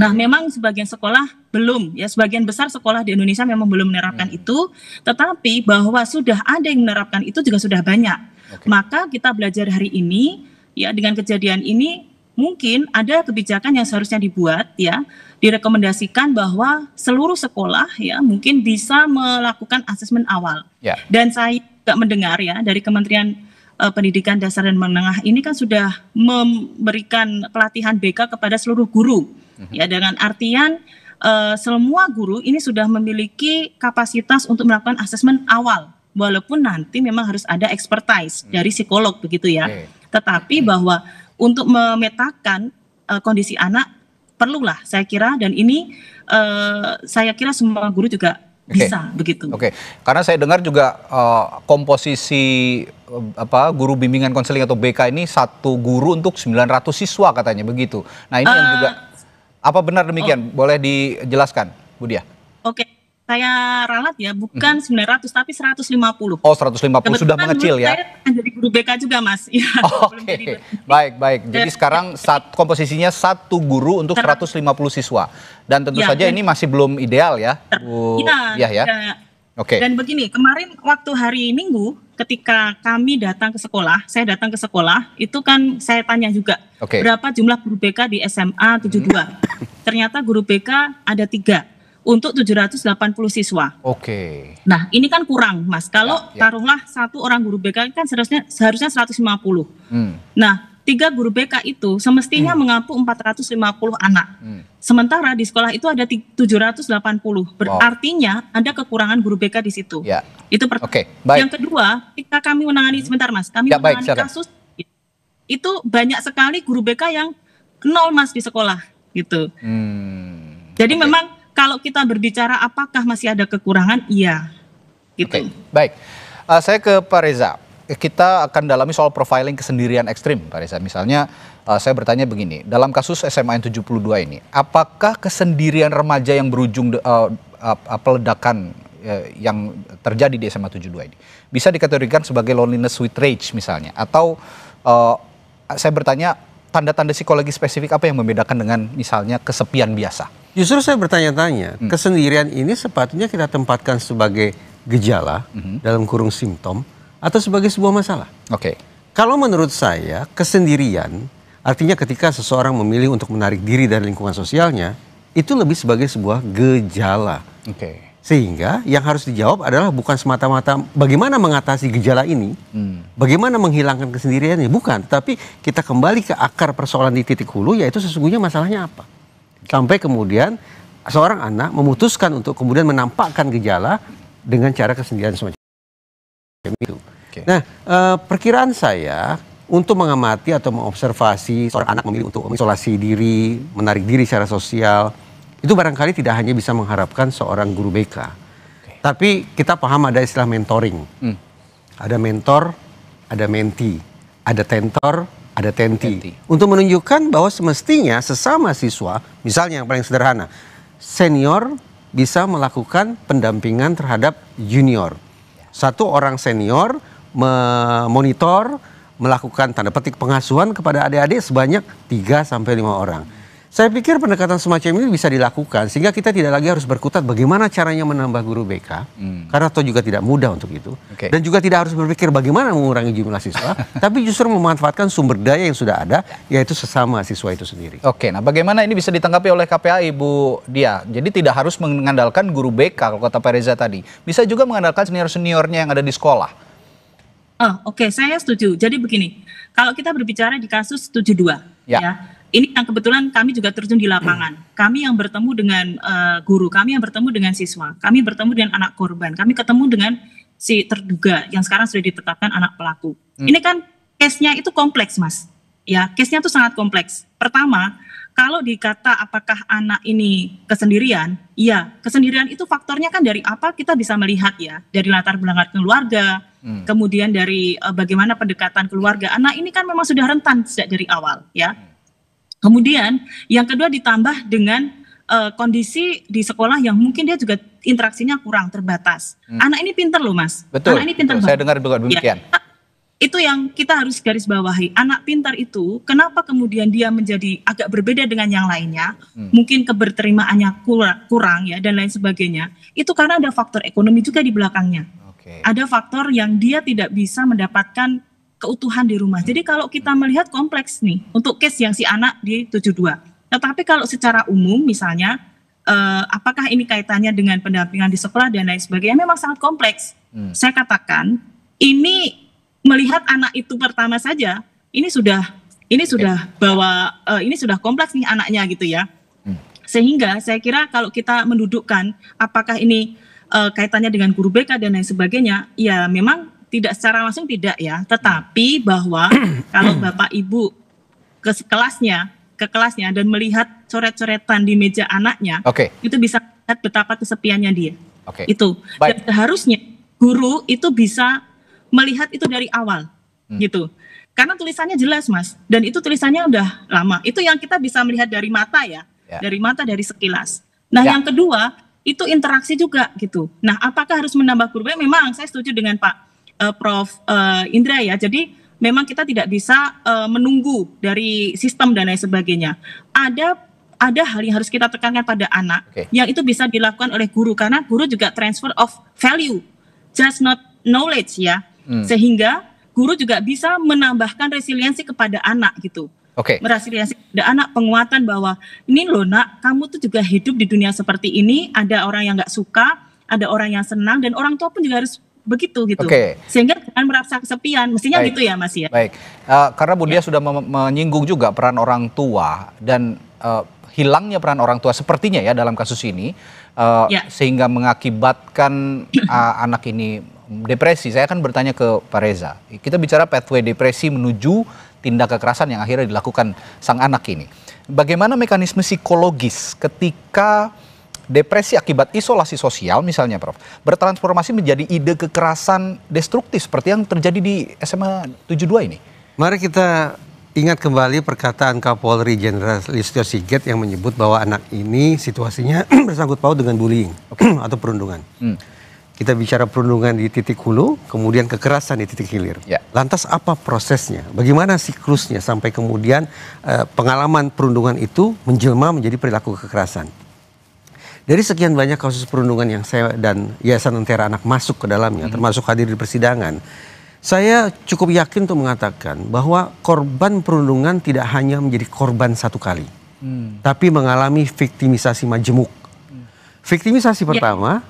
D: Nah, memang sebagian sekolah belum, ya sebagian besar sekolah di Indonesia memang belum menerapkan itu, tetapi bahwa sudah ada yang menerapkan itu juga sudah banyak. Maka kita belajar hari ini, ya dengan kejadian ini, mungkin ada kebijakan yang seharusnya dibuat ya, direkomendasikan bahwa seluruh sekolah ya mungkin bisa melakukan asesmen awal. Dan saya juga mendengar ya dari Kementerian Pendidikan Dasar dan Menengah ini kan sudah memberikan pelatihan BK kepada seluruh guru. Ya, dengan artian semua guru ini sudah memiliki kapasitas untuk melakukan asesmen awal. Walaupun nanti memang harus ada expertise dari psikolog begitu ya. Tetapi bahwa untuk memetakan kondisi anak perlulah saya kira, dan ini saya kira semua guru juga bisa begitu.
A: Karena saya dengar juga komposisi guru bimbingan konseling atau BK ini satu guru untuk 900 siswa katanya begitu. Nah, ini yang juga apa benar demikian? Boleh dijelaskan, Bu Diah?
D: Saya ralat ya, bukan 900 tapi 150.
A: Oh, 150 sudah mengecil ya.
D: Saya jadi guru BK juga, Mas. Ya,
A: baik. Jadi sekarang komposisinya satu guru untuk 150 siswa. Dan tentu saja ini masih belum ideal ya, Bu Diah ya. Dan begini, kemarin waktu hari Minggu ketika kami datang ke sekolah, saya datang ke sekolah, itu kan saya tanya juga berapa jumlah guru BK di SMA 72. Ternyata guru BK ada 3. Untuk 780 siswa. Nah, ini kan kurang, Mas. Kalau taruhlah satu orang guru BK kan seharusnya 150. Nah, 3 guru BK itu semestinya mengampu 450 anak. Sementara di sekolah itu ada 780. Berartinya ada kekurangan guru BK di situ. Itu pertama. Yang kedua, ketika kami menangani sebentar, Mas. Kami menangani kasus itu banyak sekali guru BK yang 0, Mas, di sekolah gitu. Jadi memang kalau kita berbicara apakah masih ada kekurangan, iya. Gitu. Baik, saya ke Pak Reza. Kita akan dalami soal profiling kesendirian ekstrim, Pak Reza. Misalnya, saya bertanya begini, dalam kasus SMA 72 ini, apakah kesendirian remaja yang berujung peledakan yang terjadi di SMA 72 ini bisa dikategorikan sebagai loneliness with rage misalnya? Atau saya bertanya, tanda-tanda psikologi spesifik apa yang membedakan dengan misalnya kesepian biasa?
C: Justru saya bertanya-tanya, kesendirian ini sepatutnya kita tempatkan sebagai gejala dalam kurung simptom atau sebagai sebuah masalah. Kalau menurut saya, kesendirian artinya ketika seseorang memilih untuk menarik diri dari lingkungan sosialnya, itu lebih sebagai sebuah gejala. Sehingga yang harus dijawab adalah bukan semata-mata bagaimana mengatasi gejala ini, bagaimana menghilangkan kesendiriannya, bukan. Tapi kita kembali ke akar persoalan di titik hulu, yaitu sesungguhnya masalahnya apa. Sampai kemudian seorang anak memutuskan untuk kemudian menampakkan gejala dengan cara kesendirian semacam itu. Nah, perkiraan saya untuk mengamati atau mengobservasi seorang anak memilih untuk mengisolasi diri, menarik diri secara sosial, itu barangkali tidak hanya bisa mengharapkan seorang guru BK. Tapi kita paham ada istilah mentoring. Ada mentor, ada menti, ada tentor, ada tenti. Untuk menunjukkan bahwa semestinya sesama siswa, misalnya yang paling sederhana, senior bisa melakukan pendampingan terhadap junior. Satu orang senior memonitor, melakukan tanda petik pengasuhan kepada adik-adik sebanyak 3-5 orang. Saya pikir pendekatan semacam ini bisa dilakukan sehingga kita tidak lagi harus berkutat bagaimana caranya menambah guru BK, karena toh juga tidak mudah untuk itu. Dan juga tidak harus berpikir bagaimana mengurangi jumlah siswa, tapi justru memanfaatkan sumber daya yang sudah ada, yaitu sesama siswa itu sendiri.
A: Oke, nah bagaimana ini bisa ditanggapi oleh KPAI, Bu Dia? Jadi tidak harus mengandalkan guru BK, kalau kata Pak Reza tadi. Bisa juga mengandalkan senior-seniornya yang ada di sekolah.
D: Oke, saya setuju. Jadi begini, kalau kita berbicara di kasus 72, ya ini yang kebetulan kami juga terjun di lapangan. Kami yang bertemu dengan guru, kami yang bertemu dengan siswa, kami bertemu dengan anak korban, kami ketemu dengan si terduga yang sekarang sudah ditetapkan anak pelaku. Ini kan case-nya itu kompleks, Mas. Ya, case-nya itu sangat kompleks. Pertama, kalau dikata apakah anak ini kesendirian, ya kesendirian itu faktornya kan dari apa kita bisa melihat ya, dari latar belakang keluarga, kemudian dari bagaimana pendekatan keluarga. Anak ini kan memang sudah rentan sejak dari awal, ya. Kemudian yang kedua ditambah dengan kondisi di sekolah yang mungkin dia juga interaksinya kurang terbatas. Anak ini pintar loh, Mas.
A: Betul.
D: Anak ini pintar.
A: Saya dengar juga demikian.
D: Ya, itu yang kita harus garis bawahi. Anak pintar itu kenapa kemudian dia menjadi agak berbeda dengan yang lainnya? Mungkin keberterimaannya kurang ya dan lain sebagainya. Itu karena ada faktor ekonomi juga di belakangnya. Ada faktor yang dia tidak bisa mendapatkan keutuhan di rumah. Jadi kalau kita melihat kompleks nih untuk case yang si anak di 72. Tetapi kalau secara umum misalnya apakah ini kaitannya dengan pendampingan di sekolah dan lain sebagainya, memang sangat kompleks. Saya katakan ini melihat anak itu pertama saja ini sudah bahwa ini sudah kompleks nih anaknya gitu ya. Sehingga saya kira kalau kita mendudukkan apakah ini kaitannya dengan guru BK dan lain sebagainya, ya memang tidak secara langsung tidak ya, tetapi bahwa kalau Bapak Ibu ke kelasnya dan melihat coret-coretan di meja anaknya, itu bisa lihat betapa kesepiannya dia. Itu. Dan seharusnya guru itu bisa melihat itu dari awal, gitu. Karena tulisannya jelas, Mas, dan itu tulisannya udah lama. Itu yang kita bisa melihat dari mata ya, dari mata dari sekilas. Nah, yang kedua itu interaksi juga gitu. Nah, apakah harus menambah guru? Memang saya setuju dengan Pak Prof. Indra ya, jadi memang kita tidak bisa menunggu dari sistem dan lain sebagainya. Ada hal yang harus kita tekankan pada anak, yang itu bisa dilakukan oleh guru, karena guru juga transfer of value, just not knowledge ya, sehingga guru juga bisa menambahkan resiliensi kepada anak gitu. Resiliensi kepada anak, penguatan bahwa ini loh nak, kamu tuh juga hidup di dunia seperti ini, ada orang yang nggak suka, ada orang yang senang, dan orang tua pun juga harus begitu gitu, sehingga jangan merasa kesepian, mestinya gitu ya Mas ya.
A: Baik, karena Bu Dia sudah menyinggung juga peran orang tua dan hilangnya peran orang tua sepertinya ya dalam kasus ini, sehingga mengakibatkan anak ini depresi. Saya akan bertanya ke Pak Reza, kita bicara pathway depresi menuju tindak kekerasan yang akhirnya dilakukan sang anak ini. Bagaimana mekanisme psikologis ketika depresi akibat isolasi sosial misalnya Prof, bertransformasi menjadi ide kekerasan destruktif seperti yang terjadi di SMA 72 ini? Mari kita ingat kembali perkataan Kapolri Jenderal Listio Sigit yang menyebut bahwa anak ini situasinya bersangkut paut dengan bullying atau perundungan. Kita bicara perundungan di titik hulu, kemudian kekerasan di titik hilir. Lantas apa prosesnya? Bagaimana siklusnya sampai kemudian pengalaman perundungan itu menjelma menjadi perilaku kekerasan? Dari sekian banyak kasus perundungan yang saya dan Yayasan Lentera Anak masuk ke dalamnya, termasuk hadir di persidangan, saya cukup yakin untuk mengatakan bahwa korban perundungan tidak hanya menjadi korban satu kali, tapi mengalami viktimisasi majemuk. Viktimisasi pertama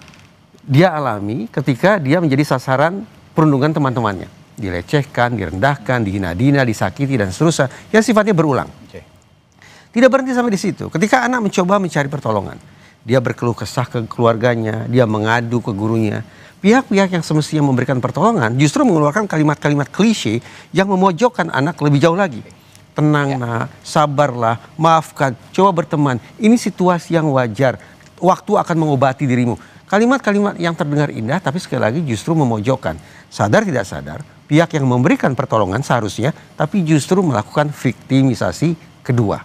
C: dia alami ketika dia menjadi sasaran perundungan teman-temannya. Dilecehkan, direndahkan, dihina-hina, disakiti, dan seterusnya. Yang sifatnya berulang. Tidak berhenti sampai di situ. Ketika anak mencoba mencari pertolongan, dia berkeluh kesah ke keluarganya, dia mengadu ke gurunya. Pihak-pihak yang semestinya memberikan pertolongan justru mengeluarkan kalimat-kalimat klise yang memojokkan anak lebih jauh lagi. Tenang nak, sabarlah, maafkan, coba berteman. Ini situasi yang wajar. Waktu akan mengobati dirimu. Kalimat-kalimat yang terdengar indah tapi sekali lagi justru memojokkan. Sadar tidak sadar, pihak yang memberikan pertolongan seharusnya tapi justru melakukan viktimisasi kedua.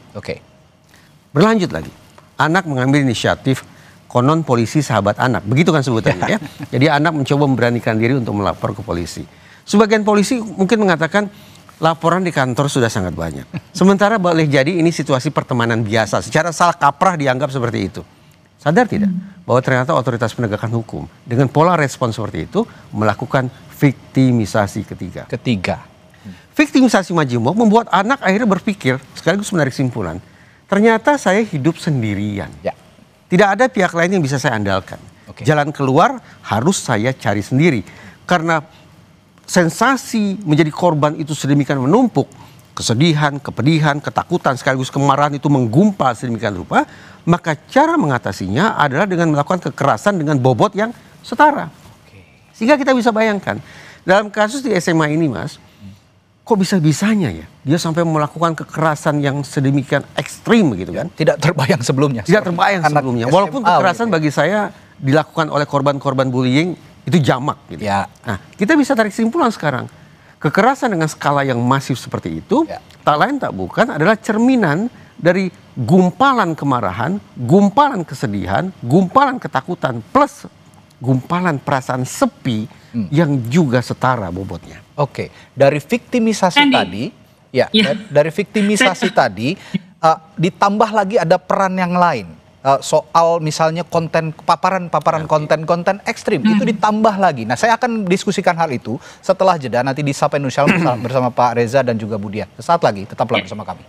C: Berlanjut lagi. Anak mengambil inisiatif, konon polisi sahabat anak. Begitu kan sebutannya ya. Jadi anak mencoba memberanikan diri untuk melapor ke polisi. Sebagian polisi mungkin mengatakan laporan di kantor sudah sangat banyak. Sementara boleh jadi ini situasi pertemanan biasa. Secara salah kaprah dianggap seperti itu. Sadar tidak bahwa ternyata otoritas penegakan hukum dengan pola respon seperti itu melakukan viktimisasi ketiga. Viktimisasi majemuk membuat anak akhirnya berpikir sekaligus menarik kesimpulan. Ternyata saya hidup sendirian. Tidak ada pihak lain yang bisa saya andalkan. Jalan keluar harus saya cari sendiri. Karena sensasi menjadi korban itu sedemikian menumpuk. Kesedihan, kepedihan, ketakutan, sekaligus kemarahan itu menggumpal sedemikian rupa. Maka cara mengatasinya adalah dengan melakukan kekerasan dengan bobot yang setara. Sehingga kita bisa bayangkan. Dalam kasus di SMA ini Mas, kok bisa-bisanya ya dia sampai melakukan kekerasan yang sedemikian ekstrim begitu kan?
A: Tidak terbayang sebelumnya.
C: Tidak terbayang sebelumnya. Walaupun kekerasan bagi saya dilakukan oleh korban-korban bullying itu jamak gitu. Nah, kita bisa tarik kesimpulan sekarang. Kekerasan dengan skala yang masif seperti itu tak lain tak bukan adalah cerminan dari gumpalan kemarahan, gumpalan kesedihan, gumpalan ketakutan plus gumpalan perasaan sepi yang juga setara bobotnya.
A: Dari viktimisasi tadi, dari viktimisasi tadi ditambah lagi ada peran yang lain. Soal misalnya paparan konten-konten ekstrim itu ditambah lagi. Nah, saya akan diskusikan hal itu setelah jeda nanti di Sapa Indonesia bersama Pak Reza dan juga Budian. Sesaat lagi tetaplah bersama kami.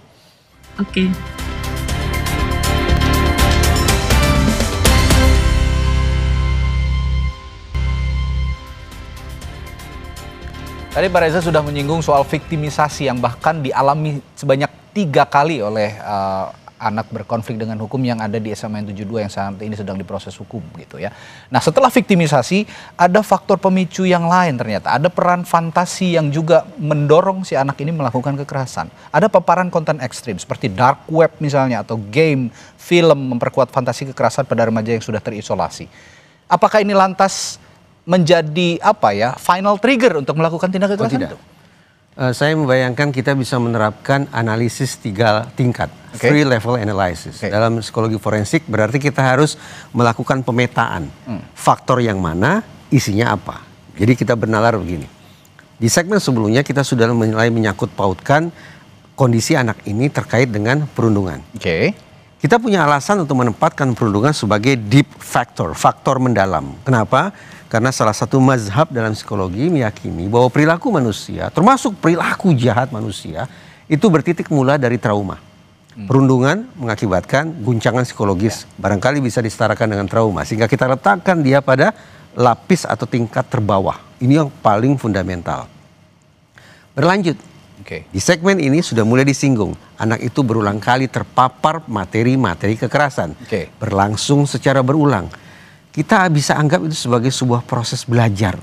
A: Tadi Pak Reza sudah menyinggung soal viktimisasi yang bahkan dialami sebanyak 3 kali oleh anak berkonflik dengan hukum yang ada di SMA 72 yang saat ini sedang diproses hukum gitu ya. Nah, setelah viktimisasi ada faktor pemicu yang lain ternyata. Ada peran fantasi yang juga mendorong si anak ini melakukan kekerasan. Ada paparan konten ekstrim seperti dark web misalnya atau game, film memperkuat fantasi kekerasan pada remaja yang sudah terisolasi. Apakah ini lantas menjadi final trigger untuk melakukan tindak kekerasan itu?
C: Saya membayangkan kita bisa menerapkan analisis 3 tingkat, 3 level analysis. Dalam psikologi forensik berarti kita harus melakukan pemetaan faktor yang mana, isinya apa. Jadi kita bernalar begini. Di segmen sebelumnya kita sudah mulai menyangkut pautkan kondisi anak ini terkait dengan perundungan. Kita punya alasan untuk menempatkan perundungan sebagai deep factor, faktor mendalam. Kenapa? Karena salah satu mazhab dalam psikologi meyakini bahwa perilaku manusia, termasuk perilaku jahat manusia, itu bertitik mula dari trauma. Perundungan mengakibatkan guncangan psikologis, barangkali bisa disetarakan dengan trauma, sehingga kita letakkan dia pada lapis atau tingkat terbawah. Ini yang paling fundamental. Berlanjut, di segmen ini sudah mulai disinggung, anak itu berulang kali terpapar materi-materi kekerasan, berlangsung secara berulang. Kita bisa anggap itu sebagai sebuah proses belajar,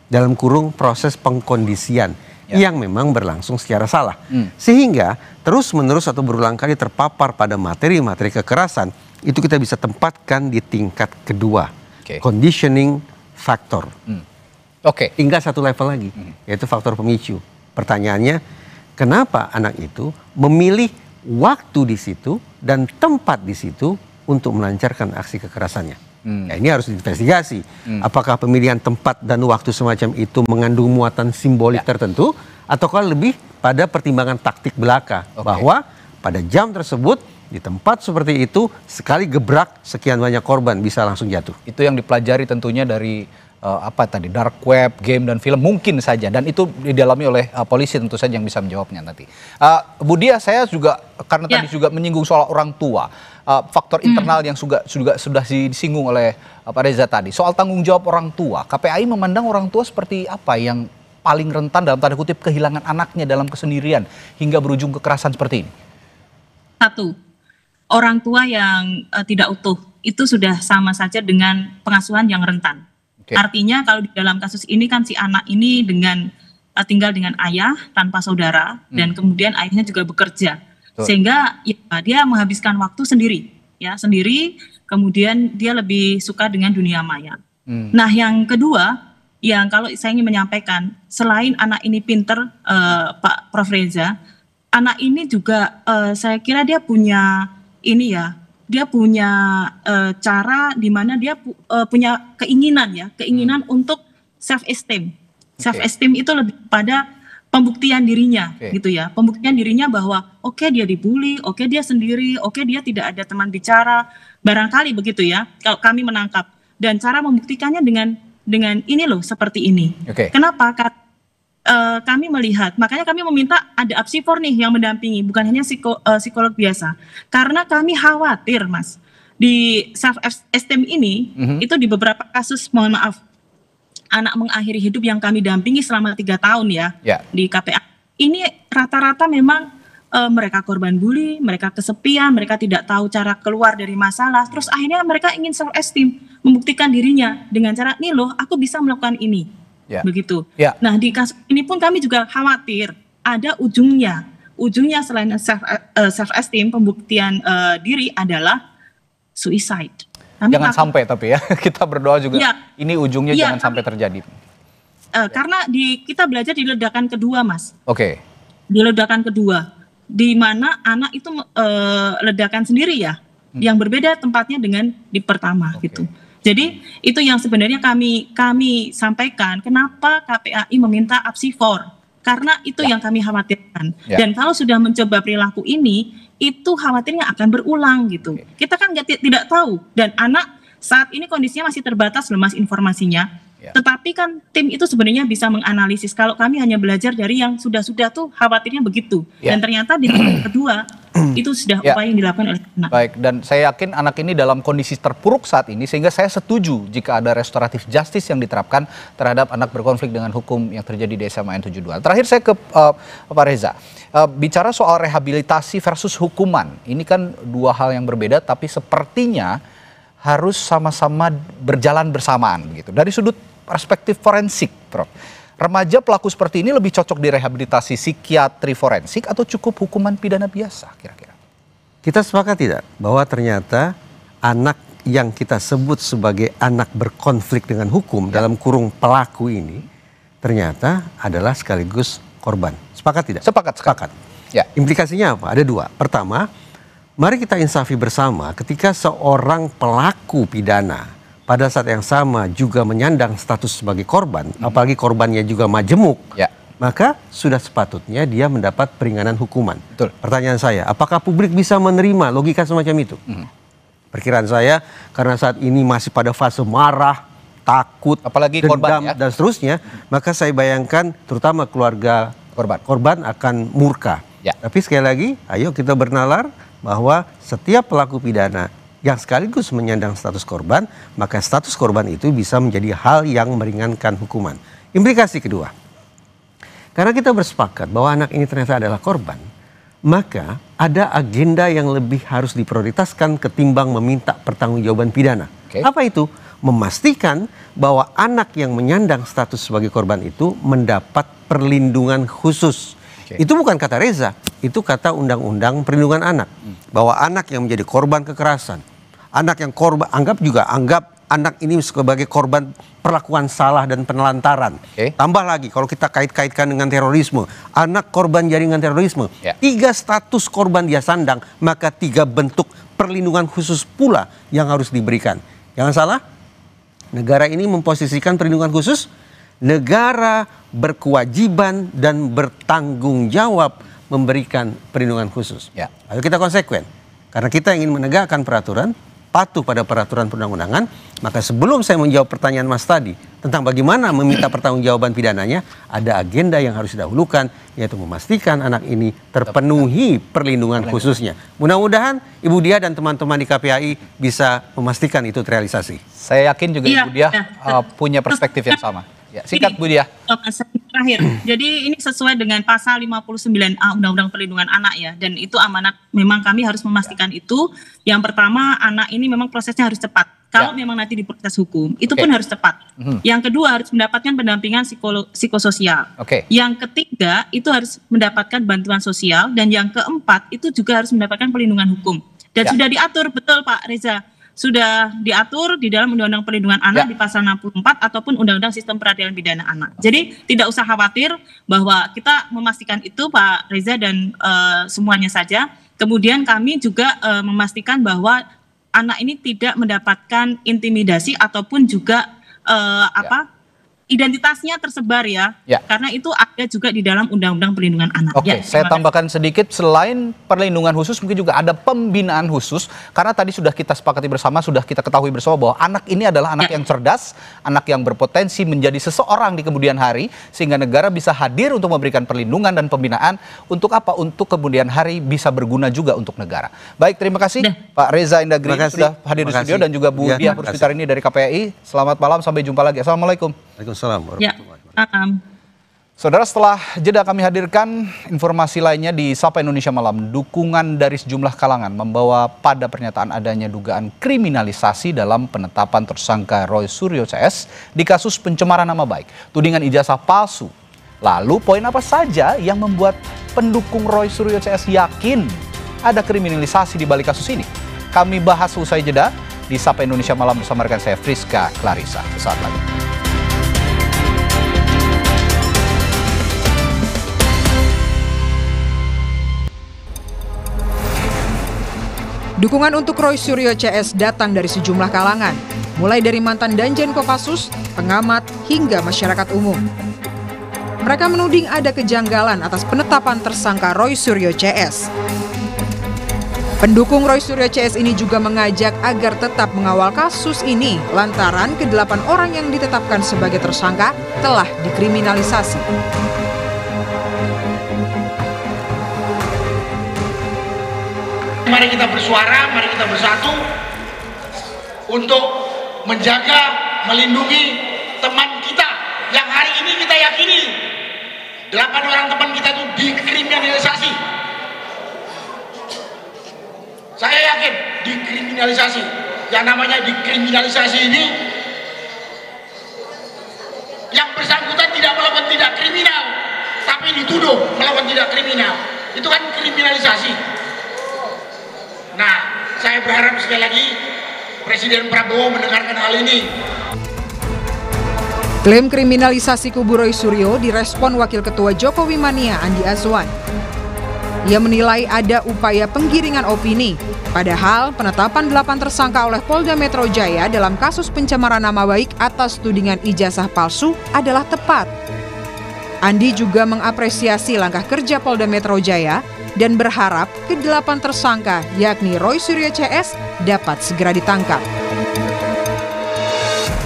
C: dalam kurung proses pengkondisian yang memang berlangsung secara salah. Sehingga terus-menerus atau berulang kali terpapar pada materi-materi kekerasan, itu kita bisa tempatkan di tingkat kedua, conditioning factor. Tinggal satu level lagi, yaitu faktor pemicu. Pertanyaannya, kenapa anak itu memilih waktu di situ dan tempat di situ untuk melancarkan aksi kekerasannya? Ya, ini harus diinvestigasi. Apakah pemilihan tempat dan waktu semacam itu mengandung muatan simbolik tertentu, ataukah lebih pada pertimbangan taktik belaka bahwa pada jam tersebut di tempat seperti itu sekali gebrak sekian banyak korban bisa langsung jatuh.
A: Itu yang dipelajari tentunya dari dark web, game dan film mungkin saja, dan itu didalami oleh polisi tentu saja yang bisa menjawabnya nanti. Bu Dia, saya juga karena tadi juga menyinggung soal orang tua, faktor internal yang sudah disinggung oleh Pak Reza tadi soal tanggung jawab orang tua. KPAI memandang orang tua seperti apa yang paling rentan dalam tanda kutip kehilangan anaknya dalam kesendirian hingga berujung kekerasan seperti ini?
D: Satu, orang tua yang tidak utuh itu sudah sama saja dengan pengasuhan yang rentan. Artinya kalau di dalam kasus ini kan si anak ini tinggal dengan ayah tanpa saudara dan kemudian ayahnya juga bekerja. Sehingga ya, dia menghabiskan waktu sendiri, kemudian dia lebih suka dengan dunia maya. Nah, yang kedua, yang kalau saya ingin menyampaikan, selain anak ini pinter, Pak Prof. Reza, anak ini juga saya kira dia punya cara di mana dia punya keinginan untuk self esteem. Self esteem itu lebih pada pembuktian dirinya, gitu ya. Pembuktian dirinya bahwa oke, dia dibully, oke dia sendiri, oke dia tidak ada teman bicara, barangkali begitu ya. Kalau kami menangkap, dan cara membuktikannya dengan ini loh, seperti ini. Kenapa? Kami melihat, makanya kami meminta ada apsifor nih yang mendampingi, bukan hanya psikolog biasa. Karena kami khawatir, Mas, di self esteem ini itu di beberapa kasus, mohon maaf, anak mengakhiri hidup yang kami dampingi selama 3 tahun ya di KPA. Ini rata-rata memang mereka korban bully, mereka kesepian, mereka tidak tahu cara keluar dari masalah. Terus akhirnya mereka ingin self esteem, membuktikan dirinya dengan cara, nih loh, aku bisa melakukan ini. Begitu. Nah, di kasus ini pun kami juga khawatir ada ujungnya selain self esteem, pembuktian diri adalah suicide.
A: Jangan sampai tapi ya, kita berdoa juga ini ujungnya jangan sampai terjadi.
D: Karena kita belajar di ledakan kedua, Mas. Di ledakan kedua, di mana anak itu ledakan sendiri ya, yang berbeda tempatnya dengan di pertama gitu. Jadi itu yang sebenarnya kami sampaikan, kenapa KPAI meminta apsifor, karena itu yang kami khawatirkan. Dan kalau sudah mencoba perilaku ini, itu khawatirnya akan berulang gitu. Kita kan tidak tahu, dan anak saat ini kondisinya masih terbatas lemas informasinya. Tetapi kan tim itu sebenarnya bisa menganalisis. Kalau kami hanya belajar dari yang sudah-sudah tuh khawatirnya begitu. Dan ternyata di kedua itu sudah upaya yang dilakukan oleh anak.
A: Baik, dan saya yakin anak ini dalam kondisi terpuruk saat ini, sehingga saya setuju jika ada restoratif justice yang diterapkan terhadap anak berkonflik dengan hukum yang terjadi di SMA N72. Terakhir saya ke Pak Reza, bicara soal rehabilitasi versus hukuman, ini kan dua hal yang berbeda tapi sepertinya harus sama-sama berjalan bersamaan gitu. Dari sudut perspektif forensik, Prof, remaja pelaku seperti ini lebih cocok direhabilitasi psikiatri forensik atau cukup hukuman pidana biasa kira-kira?
C: Kita sepakat tidak bahwa ternyata anak yang kita sebut sebagai anak berkonflik dengan hukum dalam kurung pelaku ini ternyata adalah sekaligus korban. Sepakat tidak?
A: Sepakat.
C: Implikasinya apa? Ada dua. Pertama, mari kita insafi bersama ketika seorang pelaku pidana pada saat yang sama juga menyandang status sebagai korban, apalagi korbannya juga majemuk, maka sudah sepatutnya dia mendapat peringanan hukuman. Pertanyaan saya, apakah publik bisa menerima logika semacam itu? Perkiraan saya, karena saat ini masih pada fase marah, takut,
A: apalagi
C: dendam,
A: korban
C: dan seterusnya, maka saya bayangkan terutama keluarga korban akan murka. Tapi sekali lagi, ayo kita bernalar bahwa setiap pelaku pidana yang sekaligus menyandang status korban, maka status korban itu bisa menjadi hal yang meringankan hukuman. Implikasi kedua, karena kita bersepakat bahwa anak ini ternyata adalah korban, maka ada agenda yang lebih harus diprioritaskan ketimbang meminta pertanggungjawaban pidana. Apa itu? Memastikan bahwa anak yang menyandang status sebagai korban itu mendapat perlindungan khusus. Itu bukan kata Reza, itu kata Undang-Undang Perlindungan Anak. Bahwa anak yang menjadi korban kekerasan, anak yang anggap anak ini sebagai korban perlakuan salah dan penelantaran. Tambah lagi kalau kita kait-kaitkan dengan terorisme, anak korban jaringan terorisme, 3 status korban dia sandang, maka 3 bentuk perlindungan khusus pula yang harus diberikan. Jangan salah, negara ini memposisikan perlindungan khusus. Negara berkewajiban dan bertanggung jawab memberikan perlindungan khusus. Ayo kita konsekuen. Karena kita ingin menegakkan peraturan, patuh pada peraturan perundang-undangan, maka sebelum saya menjawab pertanyaan Mas tadi, tentang bagaimana meminta pertanggungjawaban pidananya, ada agenda yang harus didahulukan, yaitu memastikan anak ini terpenuhi perlindungan khususnya. Mudah-mudahan Ibu Diah dan teman-teman di KPAI bisa memastikan itu terrealisasi.
A: Saya yakin juga Ibu Diah punya perspektif yang sama. Ya, singkat Bu Diah.
D: Terakhir, jadi ini sesuai dengan pasal 59A Undang-Undang Perlindungan Anak ya, dan itu amanat memang kami harus memastikan itu. Yang pertama, anak ini memang prosesnya harus cepat. Kalau memang nanti diproses hukum, itu pun harus cepat. Yang kedua, harus mendapatkan pendampingan psikososial. Yang ketiga, itu harus mendapatkan bantuan sosial. Dan yang keempat, itu juga harus mendapatkan perlindungan hukum. Dan sudah diatur, betul Pak Reza, sudah diatur di dalam Undang-Undang Perlindungan Anak di pasal 64 ataupun Undang-Undang Sistem Peradilan Pidana Anak. Jadi tidak usah khawatir bahwa kita memastikan itu Pak Reza dan semuanya saja. Kemudian kami juga memastikan bahwa anak ini tidak mendapatkan intimidasi ataupun juga identitasnya tersebar ya, karena itu ada juga di dalam Undang-Undang Perlindungan Anak.
A: Saya tambahkan sedikit, selain perlindungan khusus mungkin juga ada pembinaan khusus, karena tadi sudah kita sepakati bersama, sudah kita ketahui bersama bahwa anak ini adalah anak yang cerdas, anak yang berpotensi menjadi seseorang di kemudian hari, sehingga negara bisa hadir untuk memberikan perlindungan dan pembinaan untuk apa? Untuk kemudian hari bisa berguna juga untuk negara. Baik, terima kasih Pak Reza Indragiri sudah hadir di studio dan juga Bu Diah Puspitarini dari KPAI. Selamat malam, sampai jumpa lagi. Assalamualaikum.
C: Waalaikumsalam.
A: Saudara, setelah jeda kami hadirkan informasi lainnya di Sapa Indonesia Malam. Dukungan dari sejumlah kalangan membawa pada pernyataan adanya dugaan kriminalisasi dalam penetapan tersangka Roy Suryo CS di kasus pencemaran nama baik, tudingan ijazah palsu. Lalu poin apa saja yang membuat pendukung Roy Suryo CS yakin ada kriminalisasi di balik kasus ini? Kami bahas usai jeda di Sapa Indonesia Malam bersama rekan saya Friska Clarissa. Sesaat lagi.
E: Dukungan untuk Roy Suryo CS datang dari sejumlah kalangan, mulai dari mantan Danjen Kopassus, pengamat, hingga masyarakat umum. Mereka menuding ada kejanggalan atas penetapan tersangka Roy Suryo CS. Pendukung Roy Suryo CS ini juga mengajak agar tetap mengawal kasus ini lantaran ke-8 orang yang ditetapkan sebagai tersangka telah dikriminalisasi.
F: Mari kita bersuara, mari kita bersatu untuk menjaga, melindungi teman kita yang hari ini kita yakini 8 orang teman kita itu dikriminalisasi. Saya yakin dikriminalisasi. Yang namanya dikriminalisasi ini, yang bersangkutan tidak melakukan tindak kriminal, tapi dituduh melakukan tindak kriminal. Itu kan kriminalisasi. Nah, saya berharap sekali lagi Presiden Prabowo mendengarkan hal ini.
E: Klaim kriminalisasi kubu Roy Suryo direspon Wakil Ketua Jokowi Mania Andi Azwan. Ia menilai ada upaya penggiringan opini, padahal penetapan 8 tersangka oleh Polda Metro Jaya dalam kasus pencemaran nama baik atas tudingan ijazah palsu adalah tepat. Andi juga mengapresiasi langkah kerja Polda Metro Jaya dan berharap ke-8 tersangka yakni Roy Suryo CS dapat segera ditangkap.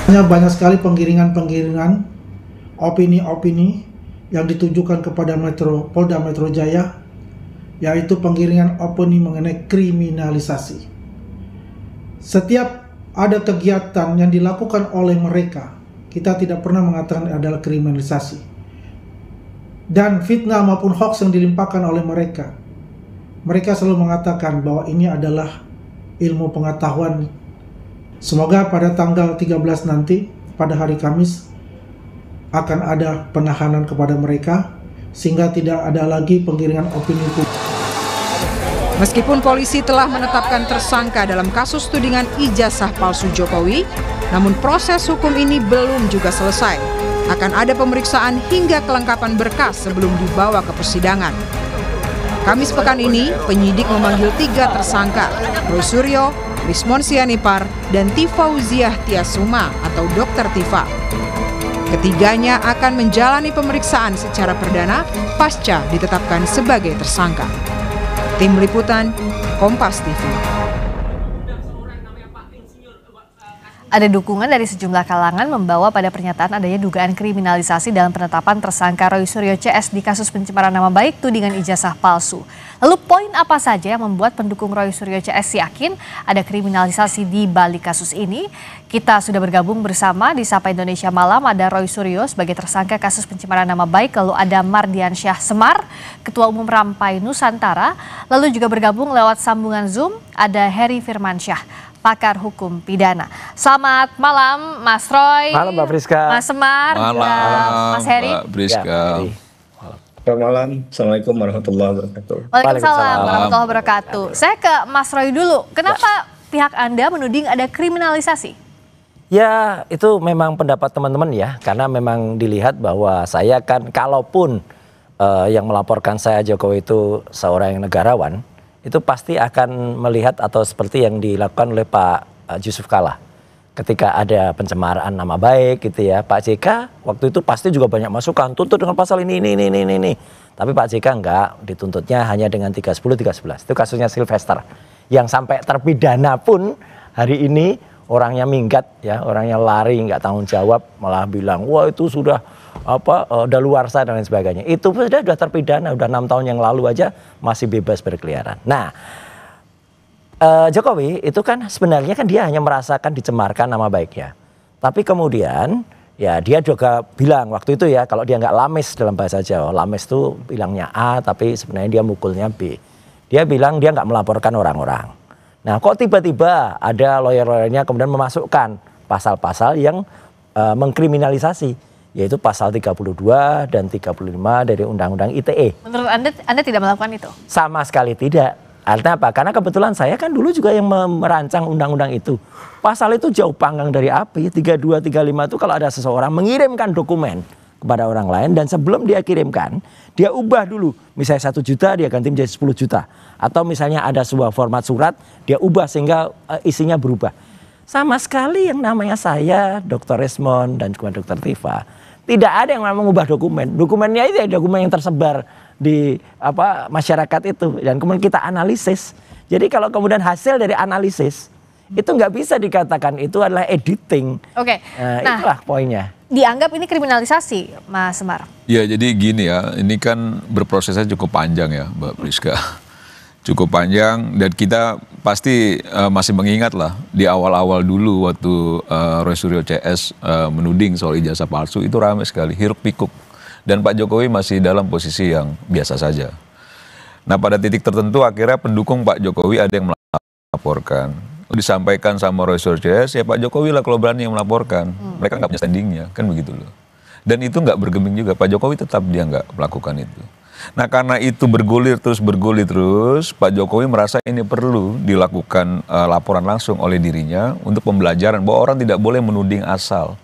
K: Banyak sekali penggiringan opini-opini yang ditujukan kepada Polda Metro Jaya, yaitu penggiringan opini mengenai kriminalisasi. Setiap ada kegiatan yang dilakukan oleh mereka, kita tidak pernah mengatakan adalah kriminalisasi. Dan fitnah maupun hoax yang dilimpahkan oleh mereka selalu mengatakan bahwa ini adalah ilmu pengetahuan. Semoga pada tanggal 13 nanti, pada hari Kamis, akan ada penahanan kepada mereka, sehingga tidak ada lagi penggiringan opini publik.
E: Meskipun polisi telah menetapkan tersangka dalam kasus tudingan ijazah palsu Jokowi, namun proses hukum ini belum juga selesai. Akan ada pemeriksaan hingga kelengkapan berkas sebelum dibawa ke persidangan. Kamis pekan ini, penyidik memanggil 3 tersangka, Roy Suryo, Rismon Sianipar, dan Tifauziah Tiasuma atau Dr. Tifa. Ketiganya akan menjalani pemeriksaan secara perdana pasca ditetapkan sebagai tersangka. Tim Liputan, Kompas TV.
B: Ada dukungan dari sejumlah kalangan membawa pada pernyataan adanya dugaan kriminalisasi dalam penetapan tersangka Roy Suryo CS di kasus pencemaran nama baik tudingan ijazah palsu. Lalu poin apa saja yang membuat pendukung Roy Suryo CS yakin ada kriminalisasi di balik kasus ini? Kita sudah bergabung bersama di Sapa Indonesia Malam, ada Roy Suryo sebagai tersangka kasus pencemaran nama baik, lalu ada Mardiansyah Semar, Ketua Umum Rampai Nusantara, lalu juga bergabung lewat sambungan Zoom ada Heri Firmansyah, pakar hukum pidana. Selamat malam Mas Roy.
G: Malam Mbak Priska.
B: Mas Semar.
G: Malam
B: Mas Heri.
G: Mbak Priska. Selamat malam. Assalamualaikum warahmatullahi wabarakatuh.
B: Waalaikumsalam warahmatullahi wabarakatuh. Saya ke Mas Roy dulu. Kenapa pihak Anda menuding ada kriminalisasi?
G: Ya, itu memang pendapat teman-teman ya. Karena memang dilihat bahwa saya kan kalaupun yang melaporkan saya Jokowi itu seorang yang negarawan, itu pasti akan melihat atau seperti yang dilakukan oleh Pak Yusuf Kalla ketika ada pencemaran nama baik gitu ya. Pak JK waktu itu pasti juga banyak masukan, tuntut dengan pasal ini. Tapi Pak JK enggak, dituntutnya hanya dengan 310, 311. Itu kasusnya Sylvester. Yang sampai terpidana pun hari ini orangnya minggat ya, orangnya lari nggak tanggung jawab, malah bilang wah itu sudah daluarsa dan lain sebagainya. Itu sudah terpidana, udah 6 tahun yang lalu aja masih bebas berkeliaran. Nah, Jokowi itu kan sebenarnya kan dia hanya merasakan dicemarkan nama baiknya. Tapi kemudian ya dia juga bilang waktu itu ya, kalau dia nggak lames dalam bahasa Jawa, lames itu bilangnya A tapi sebenarnya dia mukulnya B. Dia bilang dia nggak melaporkan orang-orang. Nah kok tiba-tiba ada lawyer-lawyernya kemudian memasukkan pasal-pasal yang mengkriminalisasi, yaitu pasal 32 dan 35 dari Undang-Undang ITE.
B: Menurut Anda tidak melakukan itu?
G: Sama sekali tidak. Artinya apa? Karena kebetulan saya kan dulu juga yang merancang undang-undang itu. Pasal itu jauh panggang dari api. 32, 35 itu kalau ada seseorang mengirimkan dokumen kepada orang lain dan sebelum dia kirimkan, dia ubah dulu. Misalnya 1 juta dia ganti menjadi 10 juta. Atau misalnya ada sebuah format surat, dia ubah sehingga isinya berubah. Sama sekali yang namanya saya, Dr. Resmond dan juga Dr. Tifa, tidak ada yang mengubah dokumen. Dokumennya itu ya dokumen yang tersebar di masyarakat itu dan kemudian kita analisis. Jadi kalau kemudian hasil dari analisis itu nggak bisa dikatakan itu adalah editing.
B: Oke.
G: Nah, itulah poinnya.
B: Dianggap ini kriminalisasi, Mas Semar.
T: Ya jadi gini ya, ini kan berprosesnya cukup panjang ya Mbak Priska. Cukup panjang dan kita pasti masih mengingat lah di awal-awal dulu waktu Roy Suryo CS menuding soal ijazah palsu itu ramai sekali, hiruk pikuk. Dan Pak Jokowi masih dalam posisi yang biasa saja. Nah pada titik tertentu akhirnya pendukung Pak Jokowi ada yang melaporkan. Disampaikan sama Roy Suryo CS, ya Pak Jokowi lah kalau berani yang melaporkan. Mereka nggak punya standingnya, kan begitu loh. Dan itu nggak bergeming juga, Pak Jokowi tetap dia nggak melakukan itu. Nah karena itu bergulir terus, Pak Jokowi merasa ini perlu dilakukan laporan langsung oleh dirinya untuk pembelajaran bahwa orang tidak boleh menuding asal.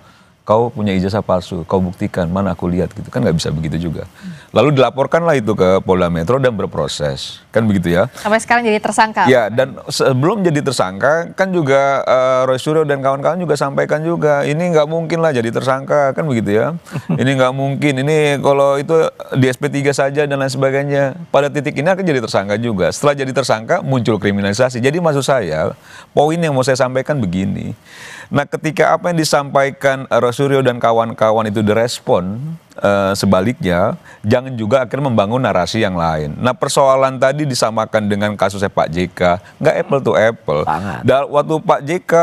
T: Kau punya ijazah palsu, kau buktikan, mana aku lihat gitu. Kan nggak bisa begitu juga. Lalu dilaporkanlah itu ke Polda Metro dan berproses. Kan begitu ya.
B: Sampai sekarang jadi tersangka.
T: Ya, dan sebelum jadi tersangka, kan juga Roy Suryo dan kawan-kawan juga sampaikan juga, ini nggak mungkin lah jadi tersangka, kan begitu ya. Ini nggak mungkin, ini kalau itu di SP3 saja dan lain sebagainya. Pada titik ini akan jadi tersangka juga. Setelah jadi tersangka, muncul kriminalisasi. Jadi maksud saya, poin yang mau saya sampaikan begini. Nah ketika apa yang disampaikan Roy Suryo dan kawan-kawan itu direspon, sebaliknya jangan juga akhirnya membangun narasi yang lain. Nah persoalan tadi disamakan dengan kasusnya Pak JK, nggak apple to apple. Dan waktu Pak JK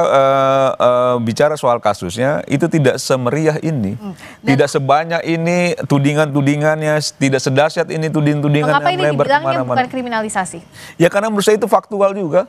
T: bicara soal kasusnya itu tidak semeriah ini, tidak sebanyak ini tudingan-tudingannya, tidak sedahsyat ini tudingan-tudingan yang melebar kemana-mana.
B: Mengapa ini bukan kriminalisasi?
T: Ya karena menurut saya itu faktual juga.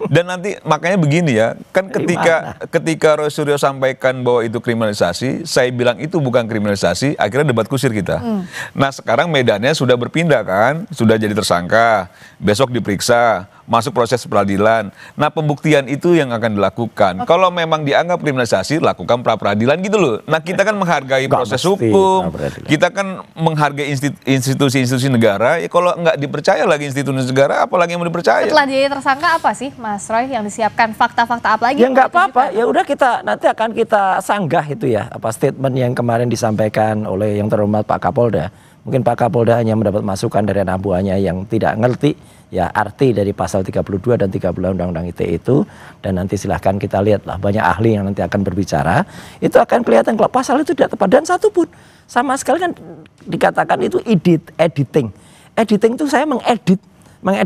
T: Dan nanti makanya begini ya, kan ketika Roy Suryo sampaikan bahwa itu kriminalisasi, saya bilang itu bukan kriminalisasi, akhirnya debat kusir kita. Nah sekarang medannya sudah berpindah kan, sudah jadi tersangka, besok diperiksa, masuk proses peradilan. Nah pembuktian itu yang akan dilakukan. Kalau memang dianggap kriminalisasi, lakukan pra-peradilan gitu loh. Nah kita kan menghargai proses hukum, kita kan menghargai institusi-institusi negara. Ya, kalau nggak dipercaya lagi institusi negara, apalagi yang mau dipercaya?
B: Setelah jadi tersangka apa sih Mas Roy yang disiapkan, fakta-fakta apa lagi?
G: Ya nggak apa-apa, ya udah nanti akan kita sanggah itu ya, apa statement yang kemarin disampaikan oleh yang terhormat Pak Kapolda mungkin Pak Kapolda hanya mendapat masukan dari anak buahnya yang tidak ngerti ya arti dari pasal 32 dan 30 Undang-Undang ITE itu, dan nanti silahkan kita lihatlah banyak ahli yang nanti akan berbicara, itu akan kelihatan kalau pasal itu tidak tepat. Dan satu pun sama sekali kan dikatakan itu editing itu saya mengedit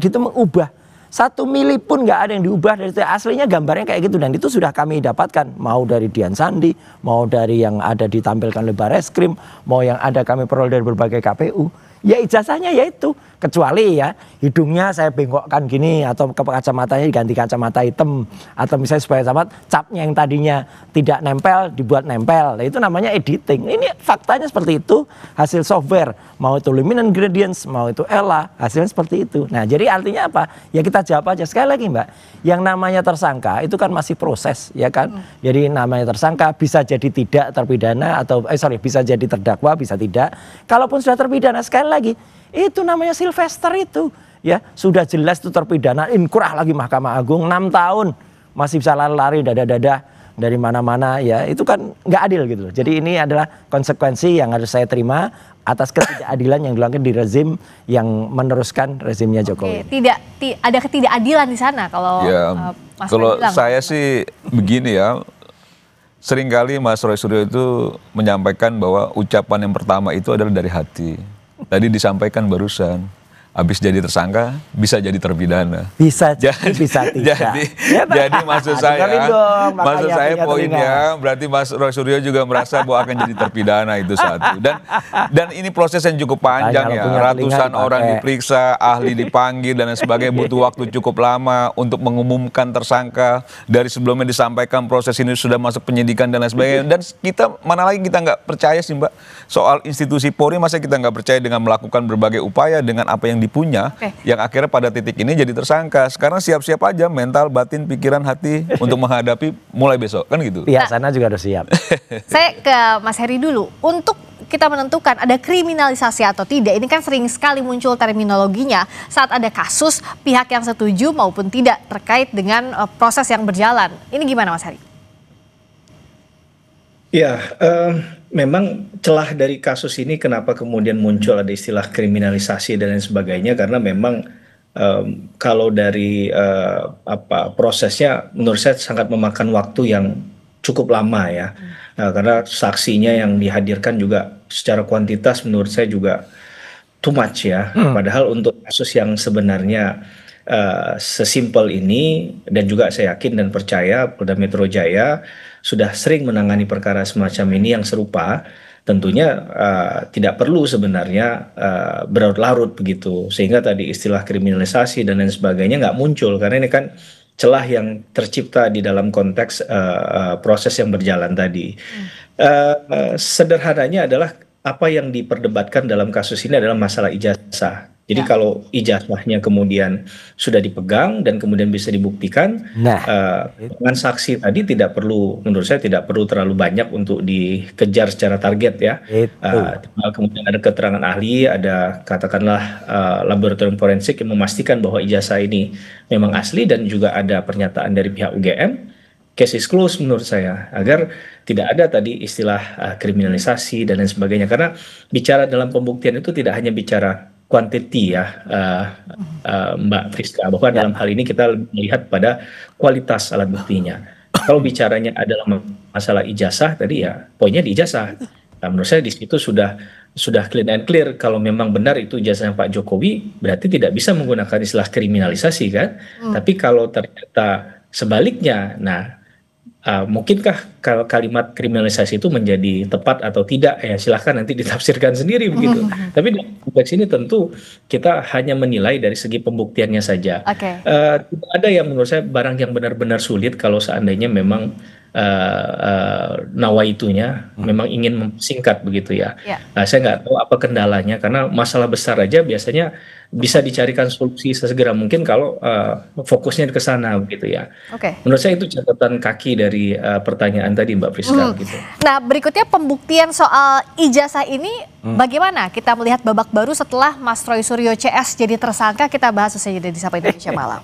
G: itu mengubah. 1 mili pun nggak ada yang diubah dari itu. Aslinya gambarnya kayak gitu, dan itu sudah kami dapatkan, mau dari Dian Sandi, mau dari yang ada ditampilkan oleh Bareskrim, mau yang ada kami peroleh dari berbagai KPU. Ya ijazahnya yaitu, kecuali ya hidungnya saya bengkokkan gini, atau kacamatanya diganti kacamata hitam, atau misalnya supaya sama capnya yang tadinya tidak nempel dibuat nempel. Nah, itu namanya editing. Ini faktanya seperti itu, hasil software, mau itu Luminant Gradients, mau itu Ella, hasilnya seperti itu. Nah, jadi artinya apa? Ya kita jawab aja. Sekali lagi Mbak, yang namanya tersangka itu kan masih proses, ya kan? Jadi namanya tersangka bisa jadi tidak terpidana, atau bisa jadi terdakwa, bisa tidak. Kalaupun sudah terpidana, sekali lagi itu namanya Sylvester itu ya sudah jelas itu terpidana, inkrah lagi Mahkamah Agung 6 tahun masih bisa lari-lari dada-dada dari mana-mana, ya itu kan nggak adil gitu loh. Jadi ini adalah konsekuensi yang harus saya terima atas ketidakadilan yang dilakukan di rezim yang meneruskan rezimnya Jokowi.
B: Ada ketidakadilan di sana kalau
H: ya,
B: Mas
H: kalau
B: bilang.
H: saya sih begini ya, seringkali Mas Roy Suryo itu menyampaikan bahwa ucapan yang pertama itu adalah dari hati. Tadi disampaikan barusan, habis jadi tersangka bisa jadi terpidana.
G: Bisa tidak.
H: Jadi maksud saya poinnya berarti Mas Roy Suryo juga merasa bahwa akan jadi terpidana, itu satu. Dan ini proses yang cukup panjang ya, ratusan orang diperiksa, ahli dipanggil dan sebagainya, butuh waktu cukup lama untuk mengumumkan tersangka. Dari sebelumnya disampaikan proses ini sudah masuk penyidikan dan lain sebagainya. Dan kita mana lagi kita nggak percaya sih Mbak soal institusi Polri, masa kita nggak percaya dengan melakukan berbagai upaya dengan apa yang dipunya, yang akhirnya pada titik ini jadi tersangka. Sekarang siap-siap aja mental, batin, pikiran, hati untuk menghadapi mulai besok, kan gitu.
G: Iya, sana juga harus siap.
B: Saya ke Mas Heri dulu. Untuk kita menentukan ada kriminalisasi atau tidak, ini kan sering sekali muncul terminologinya saat ada kasus pihak yang setuju maupun tidak terkait dengan proses yang berjalan. Ini gimana Mas Heri?
I: Ya, memang celah dari kasus ini kenapa kemudian muncul ada istilah kriminalisasi dan lain sebagainya, karena memang kalau dari prosesnya menurut saya sangat memakan waktu yang cukup lama ya, karena saksinya yang dihadirkan juga secara kuantitas menurut saya juga too much ya, padahal untuk kasus yang sebenarnya sesimpel ini, dan juga saya yakin dan percaya Polda Metro Jaya sudah sering menangani perkara semacam ini yang serupa, tentunya tidak perlu sebenarnya berlarut-larut begitu, sehingga tadi istilah kriminalisasi dan lain sebagainya nggak muncul, karena ini kan celah yang tercipta di dalam konteks proses yang berjalan tadi. Sederhananya adalah apa yang diperdebatkan dalam kasus ini adalah masalah ijazah. Jadi kalau ijazahnya kemudian sudah dipegang dan kemudian bisa dibuktikan, dengan saksi tadi tidak perlu, menurut saya tidak perlu terlalu banyak untuk dikejar secara target ya. Kemudian ada keterangan ahli, ada katakanlah laboratorium forensik yang memastikan bahwa ijazah ini memang asli, dan juga ada pernyataan dari pihak UGM. Case is closed menurut saya, agar tidak ada tadi istilah kriminalisasi dan lain sebagainya, karena bicara dalam pembuktian itu tidak hanya bicara quantity ya, Mbak Friska, bahwa dalam hal ini kita melihat pada kualitas alat buktinya. Kalau bicaranya adalah masalah ijazah tadi ya, poinnya di ijazah. Nah, menurut saya di situ sudah clean and clear. Kalau memang benar itu ijazahnya Pak Jokowi, berarti tidak bisa menggunakan istilah kriminalisasi kan. Tapi kalau ternyata sebaliknya, nah mungkinkah kalimat kriminalisasi itu menjadi tepat atau tidak, ya silahkan nanti ditafsirkan sendiri begitu. Tapi dalam konteks ini tentu kita hanya menilai dari segi pembuktiannya saja. Tidak ada yang menurut saya barang yang benar-benar sulit kalau seandainya memang nawaitunya memang ingin memsingkat begitu ya. Saya nggak tahu apa kendalanya, karena masalah besar aja biasanya bisa dicarikan solusi sesegera mungkin kalau fokusnya ke sana begitu ya. Menurut saya itu catatan kaki dari pertanyaan tadi Mbak Friska gitu. Nah,
B: berikutnya pembuktian soal ijazah ini bagaimana kita melihat babak baru setelah Mas Roy Suryo CS jadi tersangka? Kita bahas usai jeda di Sapa Indonesia Malam.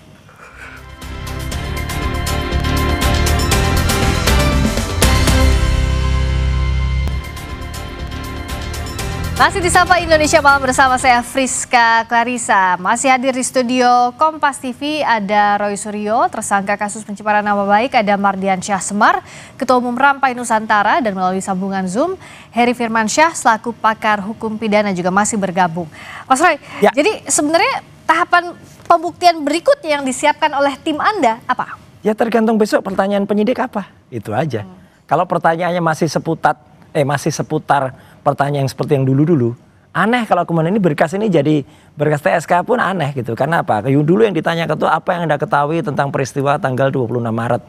B: Masih di Sapa Indonesia Malam bersama saya Friska Clarissa. Masih hadir di studio Kompas TV ada Roy Suryo, tersangka kasus pencemaran nama baik, ada Mardian Syah Semar, Ketua Umum Rampai Nusantara, dan melalui sambungan Zoom, Heri Firmansyah selaku pakar hukum pidana juga masih bergabung. Mas Roy, jadi sebenarnya tahapan pembuktian berikutnya yang disiapkan oleh tim Anda apa?
G: Ya tergantung besok pertanyaan penyidik apa, itu aja. Kalau pertanyaannya masih seputar pertanyaan yang seperti yang dulu-dulu, aneh kalau kemudian ini berkas ini jadi berkas TSK pun aneh gitu. Karena apa? Dulu yang ditanyakan itu apa yang Anda ketahui tentang peristiwa tanggal 26 Maret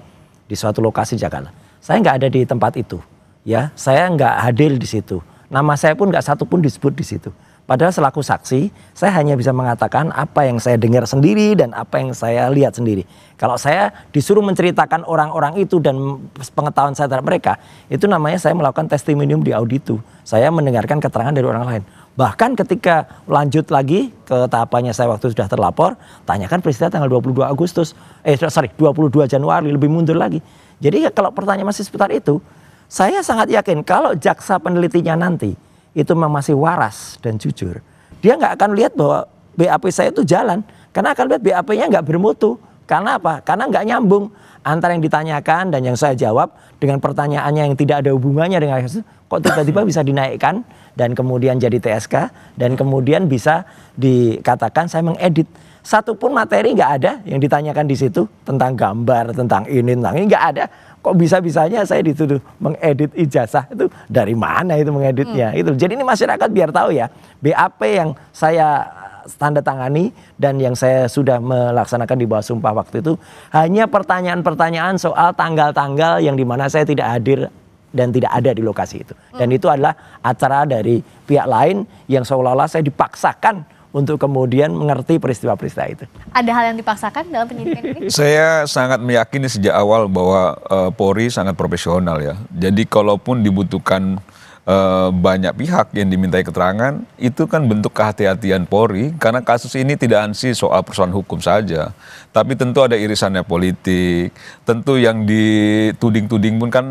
G: di suatu lokasi Jakarta. Saya nggak ada di tempat itu, ya. Saya nggak hadir di situ. Nama saya pun nggak satu pun disebut di situ. Padahal selaku saksi, saya hanya bisa mengatakan apa yang saya dengar sendiri dan apa yang saya lihat sendiri. Kalau saya disuruh menceritakan orang-orang itu dan pengetahuan saya terhadap mereka, itu namanya saya melakukan testimonium di auditu. Saya mendengarkan keterangan dari orang lain. Bahkan ketika lanjut lagi ke tahapannya saya waktu sudah terlapor, tanyakan peristiwa tanggal 22 Januari, lebih mundur lagi. Jadi kalau pertanyaan masih seputar itu, saya sangat yakin kalau jaksa penelitinya nanti itu memang masih waras dan jujur, dia nggak akan lihat bahwa BAP saya itu jalan, karena akan lihat BAP-nya nggak bermutu. Karena apa? Karena nggak nyambung antara yang ditanyakan dan yang saya jawab dengan pertanyaannya yang tidak ada hubungannya dengan itu. Kok tiba-tiba bisa dinaikkan dan kemudian jadi TSK dan kemudian bisa dikatakan saya mengedit. Satu pun materi nggak ada yang ditanyakan di situ tentang gambar, tentang ini nggak ada. Kok bisa-bisanya saya dituduh mengedit ijazah, itu dari mana itu mengeditnya? Itu. Jadi ini masyarakat biar tahu ya, BAP yang saya tanda tangani dan yang saya sudah melaksanakan di bawah sumpah waktu itu hanya pertanyaan-pertanyaan soal tanggal-tanggal yang dimana saya tidak hadir dan tidak ada di lokasi itu. Dan itu adalah acara dari pihak lain yang seolah-olah saya dipaksakan untuk kemudian mengerti peristiwa-peristiwa itu.
B: Ada hal yang dipaksakan dalam penyidikan ini?
H: Saya sangat meyakini sejak awal bahwa Polri sangat profesional ya. Jadi kalaupun dibutuhkan banyak pihak yang dimintai keterangan, itu kan bentuk kehati-hatian Polri. Karena kasus ini tidak ansih soal persoalan hukum saja. Tapi tentu ada irisannya politik. Tentu yang dituding-tuding pun kan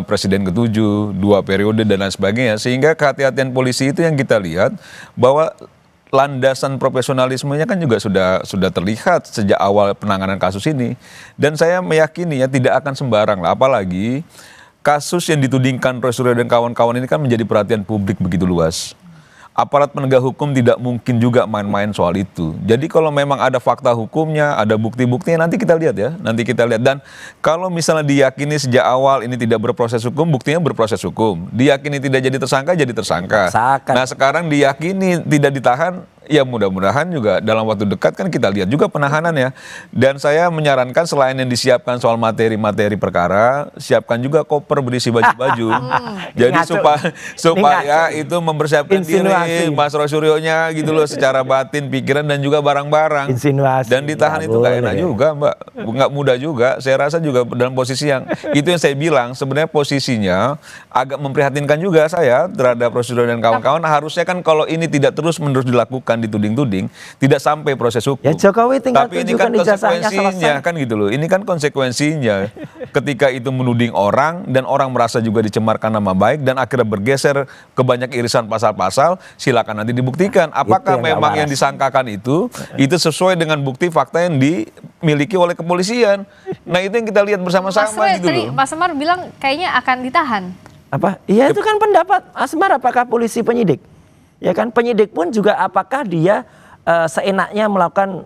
H: Presiden ke-7, 2 periode dan lain sebagainya. Sehingga kehati-hatian polisi itu yang kita lihat bahwa landasan profesionalismenya kan juga sudah terlihat sejak awal penanganan kasus ini. Dan saya meyakini ya tidak akan sembarang lah. Apalagi kasus yang ditudingkan Roy Suryo dan kawan-kawan ini kan menjadi perhatian publik begitu luas. Aparat penegak hukum tidak mungkin juga main-main soal itu. Jadi kalau memang ada fakta hukumnya, ada bukti-buktinya, nanti kita lihat ya. Nanti kita lihat. Dan kalau misalnya diyakini sejak awal ini tidak berproses hukum, buktinya berproses hukum. Diyakini tidak jadi tersangka, jadi tersangka. Nah sekarang diyakini tidak ditahan, ya mudah-mudahan juga dalam waktu dekat kan kita lihat juga penahanannya. Dan saya menyarankan selain yang disiapkan soal materi-materi perkara, siapkan juga koper berisi baju-baju. Jadi supaya itu mempersiapkan diri Mas Roy Suryo-nya gitu loh secara batin, pikiran dan juga barang-barang. Dan ditahan itu gak enak juga Mbak, nggak mudah juga. Saya rasa juga dalam posisi yang itu yang saya bilang sebenarnya posisinya agak memprihatinkan juga saya terhadap Roy Suryo dan kawan-kawan. Harusnya kan kalau ini tidak terus-menerus dilakukan, dituding-tuding, tidak sampai proses hukum.
G: Ya Jokowi tinggal
H: tapi ini kan konsekuensinya kan gitu loh. Ini kan konsekuensinya ketika itu menuding orang dan orang merasa juga dicemarkan nama baik dan akhirnya bergeser ke banyak irisan pasal-pasal, silakan nanti dibuktikan apakah memang yang disangkakan itu sesuai dengan bukti fakta yang dimiliki oleh kepolisian. Nah itu yang kita lihat bersama-sama gitu loh.
B: Mas Semar bilang kayaknya akan ditahan.
G: Apa? Iya itu kan pendapat Mas Semar, apakah polisi penyidik? Ya kan penyidik pun juga apakah dia seenaknya melakukan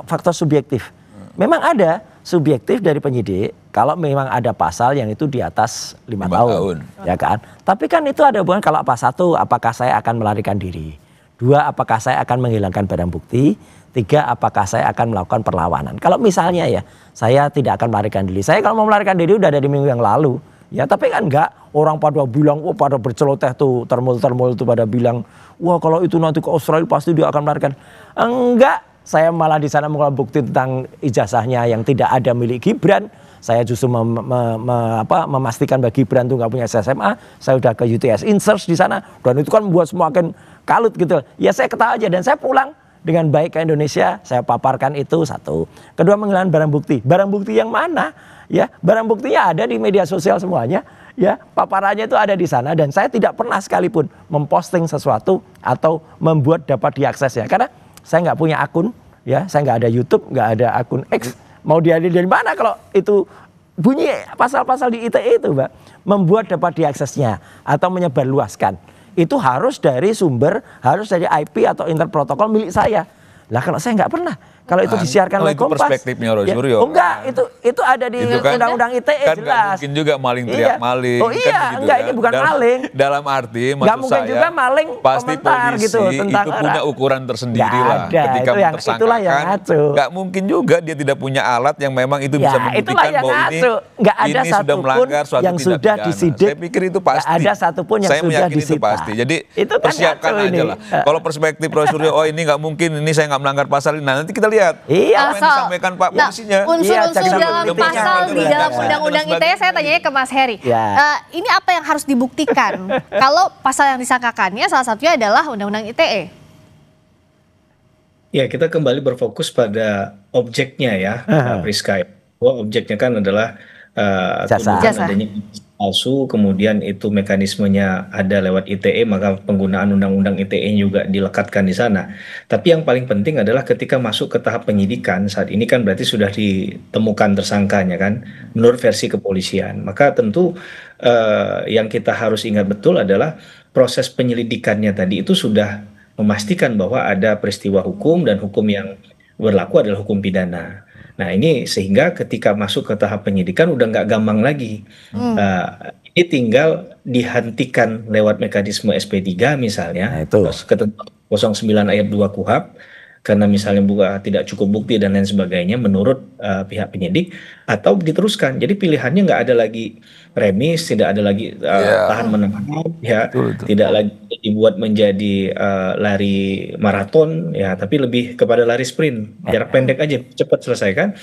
G: faktor subjektif. Memang ada subjektif dari penyidik kalau memang ada pasal yang itu di atas 5 tahun. Ya kan? Tapi kan itu ada hubungan kalau apa, 1, apakah saya akan melarikan diri. 2, apakah saya akan menghilangkan barang bukti. 3, apakah saya akan melakukan perlawanan. Kalau misalnya ya saya tidak akan melarikan diri. Saya kalau mau melarikan diri udah dari minggu yang lalu. Ya tapi kan enggak, orang pada bilang, wah pada berceloteh tuh, termul-termul tuh pada bilang, wah kalau itu nanti ke Australia pasti dia akan melarikan. Enggak, saya malah di sana mengumpulkan bukti tentang ijazahnya yang tidak ada milik Gibran. Saya justru memastikan bahwa Gibran tuh nggak punya SMA. Saya udah ke UTS Insearch di sana, dan itu kan membuat semakin kalut gitu. Ya saya ketawa aja dan saya pulang dengan baik ke Indonesia. Saya paparkan itu 1. 2, menghilangkan barang bukti. Barang bukti yang mana? Ya, barang buktinya ada di media sosial semuanya. Ya, paparannya itu ada di sana dan saya tidak pernah sekalipun memposting sesuatu atau membuat dapat diakses ya. Karena saya nggak punya akun, ya, saya nggak ada YouTube, nggak ada akun X. Mau diambil dari mana kalau itu bunyi pasal-pasal di ITE itu, Mbak, membuat dapat diaksesnya atau menyebarluaskan. Itu harus dari sumber, harus dari IP atau interprotokol milik saya. Lah kalau saya nggak pernah. Kalau itu disiarkan oleh Kompas.
H: Itu perspektifnya Rosuryo.
G: Oh enggak, itu ada di Undang-Undang ITE
H: kan
G: jelas.
H: Gak mungkin juga maling teriak maling.
G: Oh iya,
H: kan
G: enggak, ini bukan maling.
H: Dalam arti maksud
G: nggak mungkin
H: saya
G: juga maling
H: pasti polisi
G: gitu, tentang
H: itu punya ukuran tersendiri lah.
G: Ada,
H: ketika
G: mentersangkakan.
H: Nggak mungkin juga dia tidak punya alat yang memang itu bisa membuktikan bahwa ini sudah melanggar suatu
G: yang sudah disidik.
H: Saya pikir itu pasti.
G: Ada satupun yang sudah disita.
H: Itu pasti. Jadi persiapkan aja lah. Kalau perspektif Rosuryo, oh ini nggak mungkin, ini saya nggak melanggar pasal ini. Nah, nanti kita lihat.
B: Iya.
H: Yang disampaikan Pak polisinya.
B: Unsur-unsur dalam pasal di dalam Undang-Undang ITE saya tanyanya ke Mas Heri. Ini apa yang harus dibuktikan kalau pasal yang disangkakannya salah satunya adalah Undang-Undang ITE?
I: Ya, kita kembali berfokus pada objeknya ya, Priska. Bahwa objeknya kan adalah
B: jasa.
I: Adanya palsu, kemudian itu mekanismenya ada lewat ITE, maka penggunaan undang-undang ITE juga dilekatkan di sana. Tapi yang paling penting adalah ketika masuk ke tahap penyidikan, saat ini kan berarti sudah ditemukan tersangkanya kan, menurut versi kepolisian. Maka tentu yang kita harus ingat betul adalah proses penyelidikannya tadi itu sudah memastikan bahwa ada peristiwa hukum dan hukum yang berlaku adalah hukum pidana. Nah ini sehingga ketika masuk ke tahap penyidikan udah nggak gampang lagi. Ini tinggal dihentikan lewat mekanisme SP3 misalnya, ketentuan 09 ayat 2 KUHP, karena misalnya tidak cukup bukti dan lain sebagainya menurut pihak penyidik, atau diteruskan. Jadi pilihannya nggak ada lagi remis, tidak ada lagi tahan menahan, ya, tidak lagi dibuat menjadi lari maraton, ya, tapi lebih kepada lari sprint, jarak pendek aja, cepat selesaikan.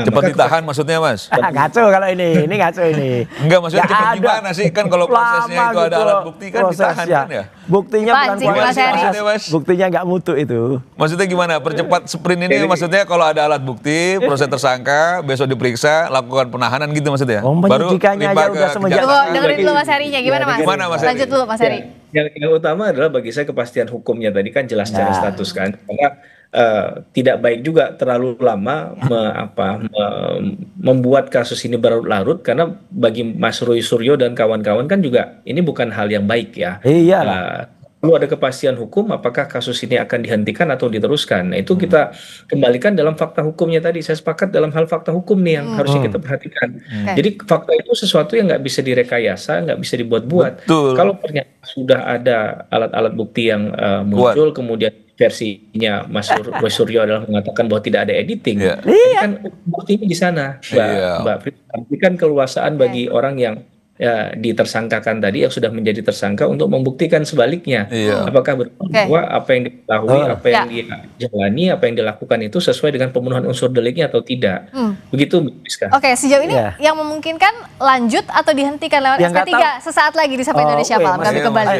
H: Cepat ditahan maksudnya, Mas?
G: Ngaco kalau ini ngaco ini.
H: Enggak, maksudnya cepat gimana sih? Kan kalau prosesnya itu ada alat bukti kan ditahan kan ya?
G: Buktinya bukan buktinya nggak mutu itu.
H: Maksudnya gimana? Percepat sprint ini maksudnya kalau ada alat bukti, proses tersangka, besok diperiksa, lakukan penahanan gitu maksudnya?
G: Baru limpa ke
B: kejaksaan. Dengerin dulu Mas Herinya, gimana Mas? Lanjut dulu Mas Heri.
I: Yang utama adalah bagi saya kepastian hukumnya tadi kan jelas secara status kan, karena tidak baik juga terlalu lama membuat kasus ini berlarut, karena bagi Mas Roy Suryo dan kawan-kawan kan juga ini bukan hal yang baik ya. Perlu ada kepastian hukum apakah kasus ini akan dihentikan atau diteruskan. Nah, itu kita kembalikan dalam fakta hukumnya tadi. Saya sepakat dalam hal fakta hukum nih yang harusnya kita perhatikan. Jadi fakta itu sesuatu yang nggak bisa direkayasa, nggak bisa dibuat-buat. Kalau ternyata sudah ada alat-alat bukti yang muncul, kemudian versinya Mas Roy Suryo adalah mengatakan bahwa tidak ada editing, kan buktinya di sana, Mbak Frit. Kan keluasaan bagi orang yang ditersangkakan tadi yang sudah menjadi tersangka untuk membuktikan sebaliknya, apakah betul bahwa apa yang diketahui, apa yang dia jalani, apa yang dilakukan itu sesuai dengan pemenuhan unsur deliknya atau tidak. Begitu, Miska.
B: Oke, sejauh ini yang memungkinkan lanjut atau dihentikan lewat SP3 sesaat lagi di Sapa Indonesia Malam. Kami kembali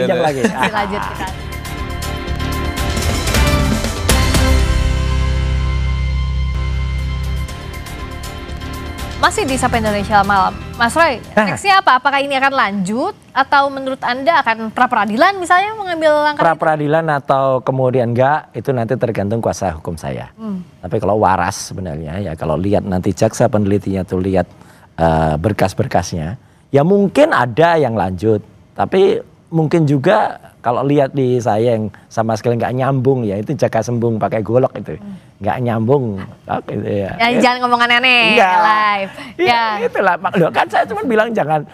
B: lanjut kita. Masih di Sapa Indonesia Malam. Mas Roy, nextnya apa? Apakah ini akan lanjut atau menurut Anda akan pra-peradilan misalnya mengambil langkah
G: pra-peradilan atau kemudian enggak, itu nanti tergantung kuasa hukum saya. Tapi kalau waras sebenarnya ya, kalau lihat nanti jaksa penelitinya tuh lihat berkas-berkasnya, ya mungkin ada yang lanjut. Tapi mungkin juga kalau lihat di saya yang sama sekali nggak nyambung, ya itu jaga sembung pakai golok itu. Nggak nyambung. Gitu ya.
B: Jangan ngomong aneh-aneh live.
G: Ya itulah. Kan saya cuma bilang jangan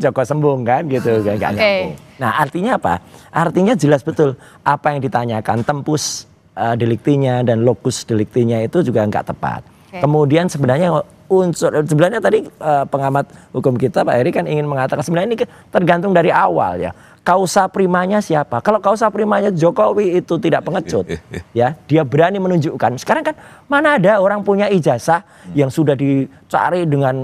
G: jaga sembung kan gitu. Nggak nyambung. Nah artinya apa? Artinya jelas betul apa yang ditanyakan tempus deliktinya dan lokus deliktinya itu juga nggak tepat. Kemudian sebenarnya tadi pengamat hukum kita Pak Heri kan ingin mengatakan sebenarnya ini tergantung dari awal ya. Kausa primanya siapa? Kalau kausa primanya Jokowi itu tidak pengecut, ya dia berani menunjukkan. Sekarang kan mana ada orang punya ijazah yang sudah dicari dengan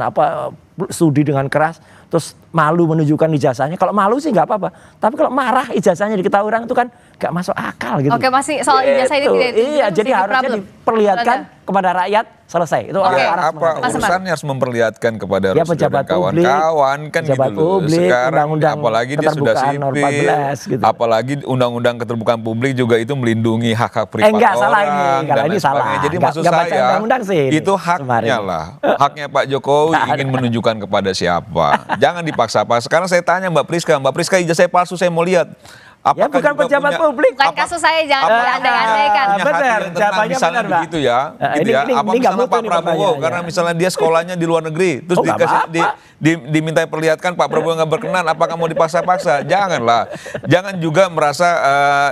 G: studi dengan keras, terus malu menunjukkan ijazahnya. Kalau malu sih nggak apa-apa, tapi kalau marah ijazahnya diketahui orang itu kan nggak masuk akal gitu.
B: Oke, masih soal ijazah ini tidak.
G: Iya, jadi harusnya perlihatkan kepada rakyat, selesai. Itu
H: apa urusannya harus memperlihatkan kepada
G: pejabat
H: kawan-kawan kan gitu loh. Sekarang apalagi dia sudah sipil, gitu. Apalagi undang-undang keterbukaan publik juga itu melindungi hak-hak privat orang
G: salah ini,
H: dan lain sebagainya. Jadi maksud saya itu haknya lah. Haknya Pak Jokowi ingin menunjukkan kepada siapa. Jangan dipaksa-paksa. Sekarang saya tanya Mbak Priska ijazah palsu saya mau lihat.
G: Ya bukan pejabat publik.
B: Bukan kasus saya, jangan diandai-andaikan.
H: Benar, jawabannya misalnya benar, begitu ya. Gitu ya. Apa misalnya Pak Prabowo, karena misalnya dia sekolahnya di luar negeri, terus diminta perlihatkan Pak Prabowo nggak berkenan, apakah mau dipaksa-paksa? Janganlah. Jangan juga merasa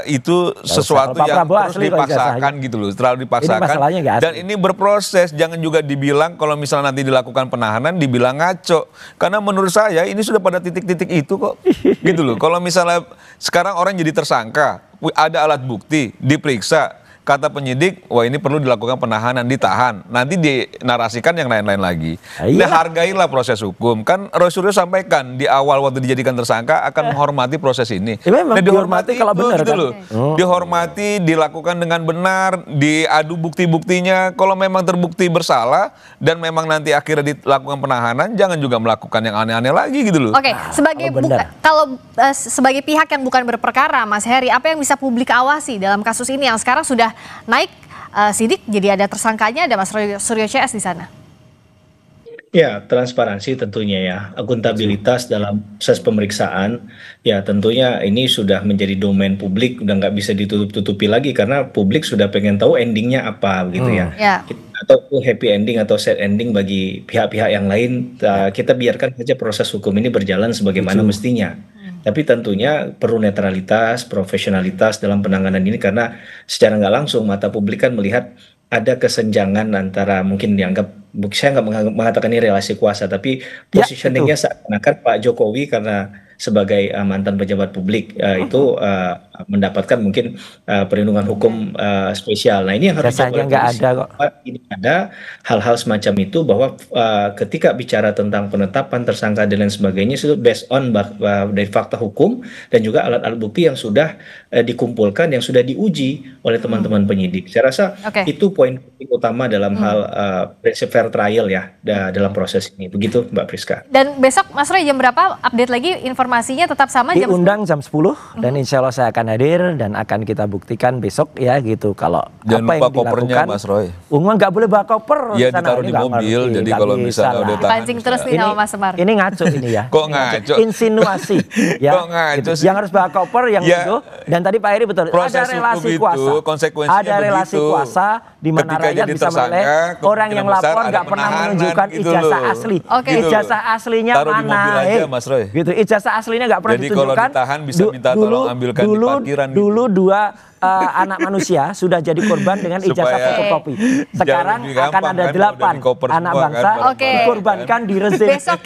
H: itu sesuatu yang terus dipaksakan gitu loh, terlalu dipaksakan. Dan ini berproses, jangan juga dibilang kalau misalnya nanti dilakukan penahanan, dibilang ngaco. Karena menurut saya ini sudah pada titik-titik itu kok. Gitu loh. Kalau misalnya sekarang orang jadi tersangka, ada alat bukti, diperiksa, kata penyidik, wah ini perlu dilakukan penahanan, ditahan, nanti dinarasikan yang lain-lain lagi. Nah, hargailah proses hukum. Kan Roy Suryo sampaikan di awal waktu dijadikan tersangka akan menghormati proses ini.
G: Nah, dihormati kalau benar
H: gitu loh. Dihormati, dilakukan dengan benar, diadu bukti-buktinya. Kalau memang terbukti bersalah dan memang nanti akhirnya dilakukan penahanan, jangan juga melakukan yang aneh-aneh lagi gitu loh.
B: Oke, sebagai pihak yang bukan berperkara, Mas Heri, apa yang bisa publik awasi dalam kasus ini yang sekarang sudah naik sidik, jadi ada tersangkanya, ada Mas Suryo CS di sana?
I: Ya, transparansi tentunya ya, akuntabilitas dalam proses pemeriksaan, ya tentunya ini sudah menjadi domain publik, udah nggak bisa ditutup-tutupi lagi karena publik sudah pengen tahu endingnya apa gitu ya. Atau happy ending atau sad ending bagi pihak-pihak yang lain, kita biarkan saja proses hukum ini berjalan sebagaimana mestinya. Tapi tentunya perlu netralitas, profesionalitas dalam penanganan ini karena secara nggak langsung mata publik kan melihat ada kesenjangan antara mungkin dianggap, saya nggak mengatakan ini relasi kuasa, tapi positioningnya seakan-akan Pak Jokowi karena sebagai mantan pejabat publik itu mendapatkan mungkin perlindungan hukum spesial. Nah ini yang harus ini ada hal-hal semacam itu bahwa ketika bicara tentang penetapan tersangka dan lain sebagainya itu based on dari fakta hukum dan juga alat-alat bukti yang sudah dikumpulkan, yang sudah diuji oleh teman-teman penyidik. Saya rasa itu poin utama dalam hal prinsip fair trial ya dalam proses ini. Begitu Mbak Priska.
B: Dan besok Mas Roy jam berapa update lagi informasinya tetap sama jam 10?
G: Diundang jam 10 dan insya Allah saya akan hadir dan akan kita buktikan besok ya gitu. Kalau
H: jangan
G: apa
H: lupa
G: yang
H: kopernya Mas Roy.
G: Nggak boleh bawa koper.
H: Iya ditaruh di mobil, jadi kalau misalnya udah tahan.
B: Pancing terus nih sama Mas Semar.
G: Ini ngaco ini ya.
H: Kok ngaco?
G: Insinuasi. Ya.
H: Kok ngaco sih?
G: Yang harus bawa koper yang itu. Dan tadi Pak Heri betul.
H: Proses
G: ada relasi
H: hukum
G: kuasa.
H: Itu, konsekuensinya
G: ada relasi kuasa di mana rakyat bisa menilai orang yang lapor nggak pernah menunjukkan ijazah asli. Ijazah aslinya
H: taruh
G: mana?
H: Di mobil aja, Mas Roy.
G: Gitu. Ijazah aslinya nggak pernah ditunjukkan.
H: Jadi kalau ditahan bisa minta tolong ambilkan di parkiran.
G: Dulu dua anak manusia sudah jadi korban dengan ijazah fotokopi. Sekarang akan ada 8 anak bangsa dikorbankan di rezim.
B: Besok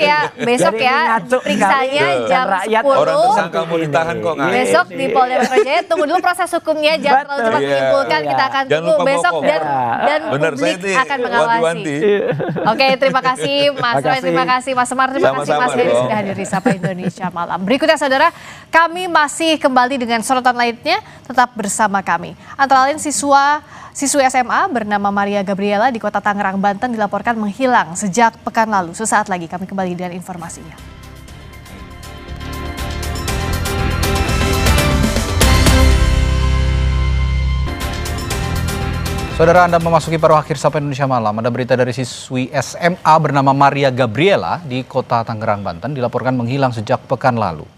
B: ya periksanya jam 10.
H: Orang tersangka mau ditahan kok nggak?
B: Besok di Polda Metro Jaya, tunggu dulu proses hukumnya, jangan terlalu cepat menyimpulkan. Kita akan tunggu besok dan publik akan mengawasi. Oke, terima kasih Mas Roy, terima kasih Mas Semar, terima kasih Mas Heri sudah hadir di Sapa Indonesia Malam. Berikutnya saudara, kami masih kembali dengan sorotan lainnya, tetap bersama kami. Antara lain siswi SMA bernama Maria Gabriela di Kota Tangerang, Banten dilaporkan menghilang sejak pekan lalu. Sesaat lagi kami kembali dengan informasinya.
A: Saudara, Anda memasuki paruh akhir Sapa Indonesia Malam. Ada berita dari siswi SMA bernama Maria Gabriela di Kota Tangerang, Banten dilaporkan menghilang sejak pekan lalu.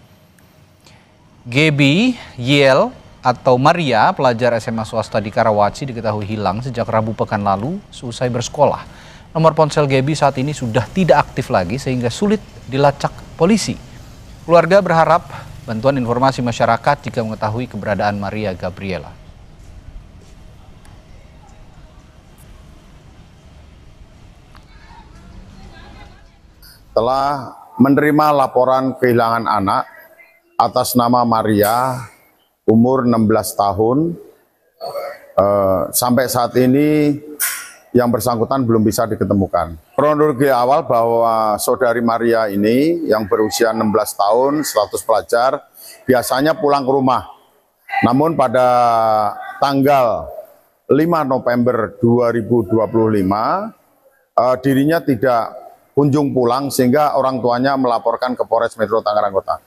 A: Gaby Yel atau Maria, pelajar SMA swasta di Karawaci, diketahui hilang sejak Rabu pekan lalu seusai bersekolah. Nomor ponsel Gaby saat ini sudah tidak aktif lagi sehingga sulit dilacak polisi. Keluarga berharap bantuan informasi masyarakat jika mengetahui keberadaan Maria Gabriela.
J: Telah menerima laporan kehilangan anak atas nama Maria, umur 16 tahun, sampai saat ini yang bersangkutan belum bisa diketemukan. Kronologi awal bahwa saudari Maria ini yang berusia 16 tahun, status pelajar, biasanya pulang ke rumah. Namun pada tanggal November 2025, dirinya tidak kunjung pulang sehingga orang tuanya melaporkan ke Polres Metro Tangerang Kota.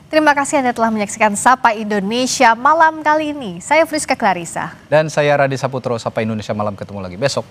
B: Terima kasih Anda telah menyaksikan Sapa Indonesia malam kali ini. Saya Friska Clarissa.
A: Dan saya Radi Saputro. Sapa Indonesia malam, ketemu lagi besok.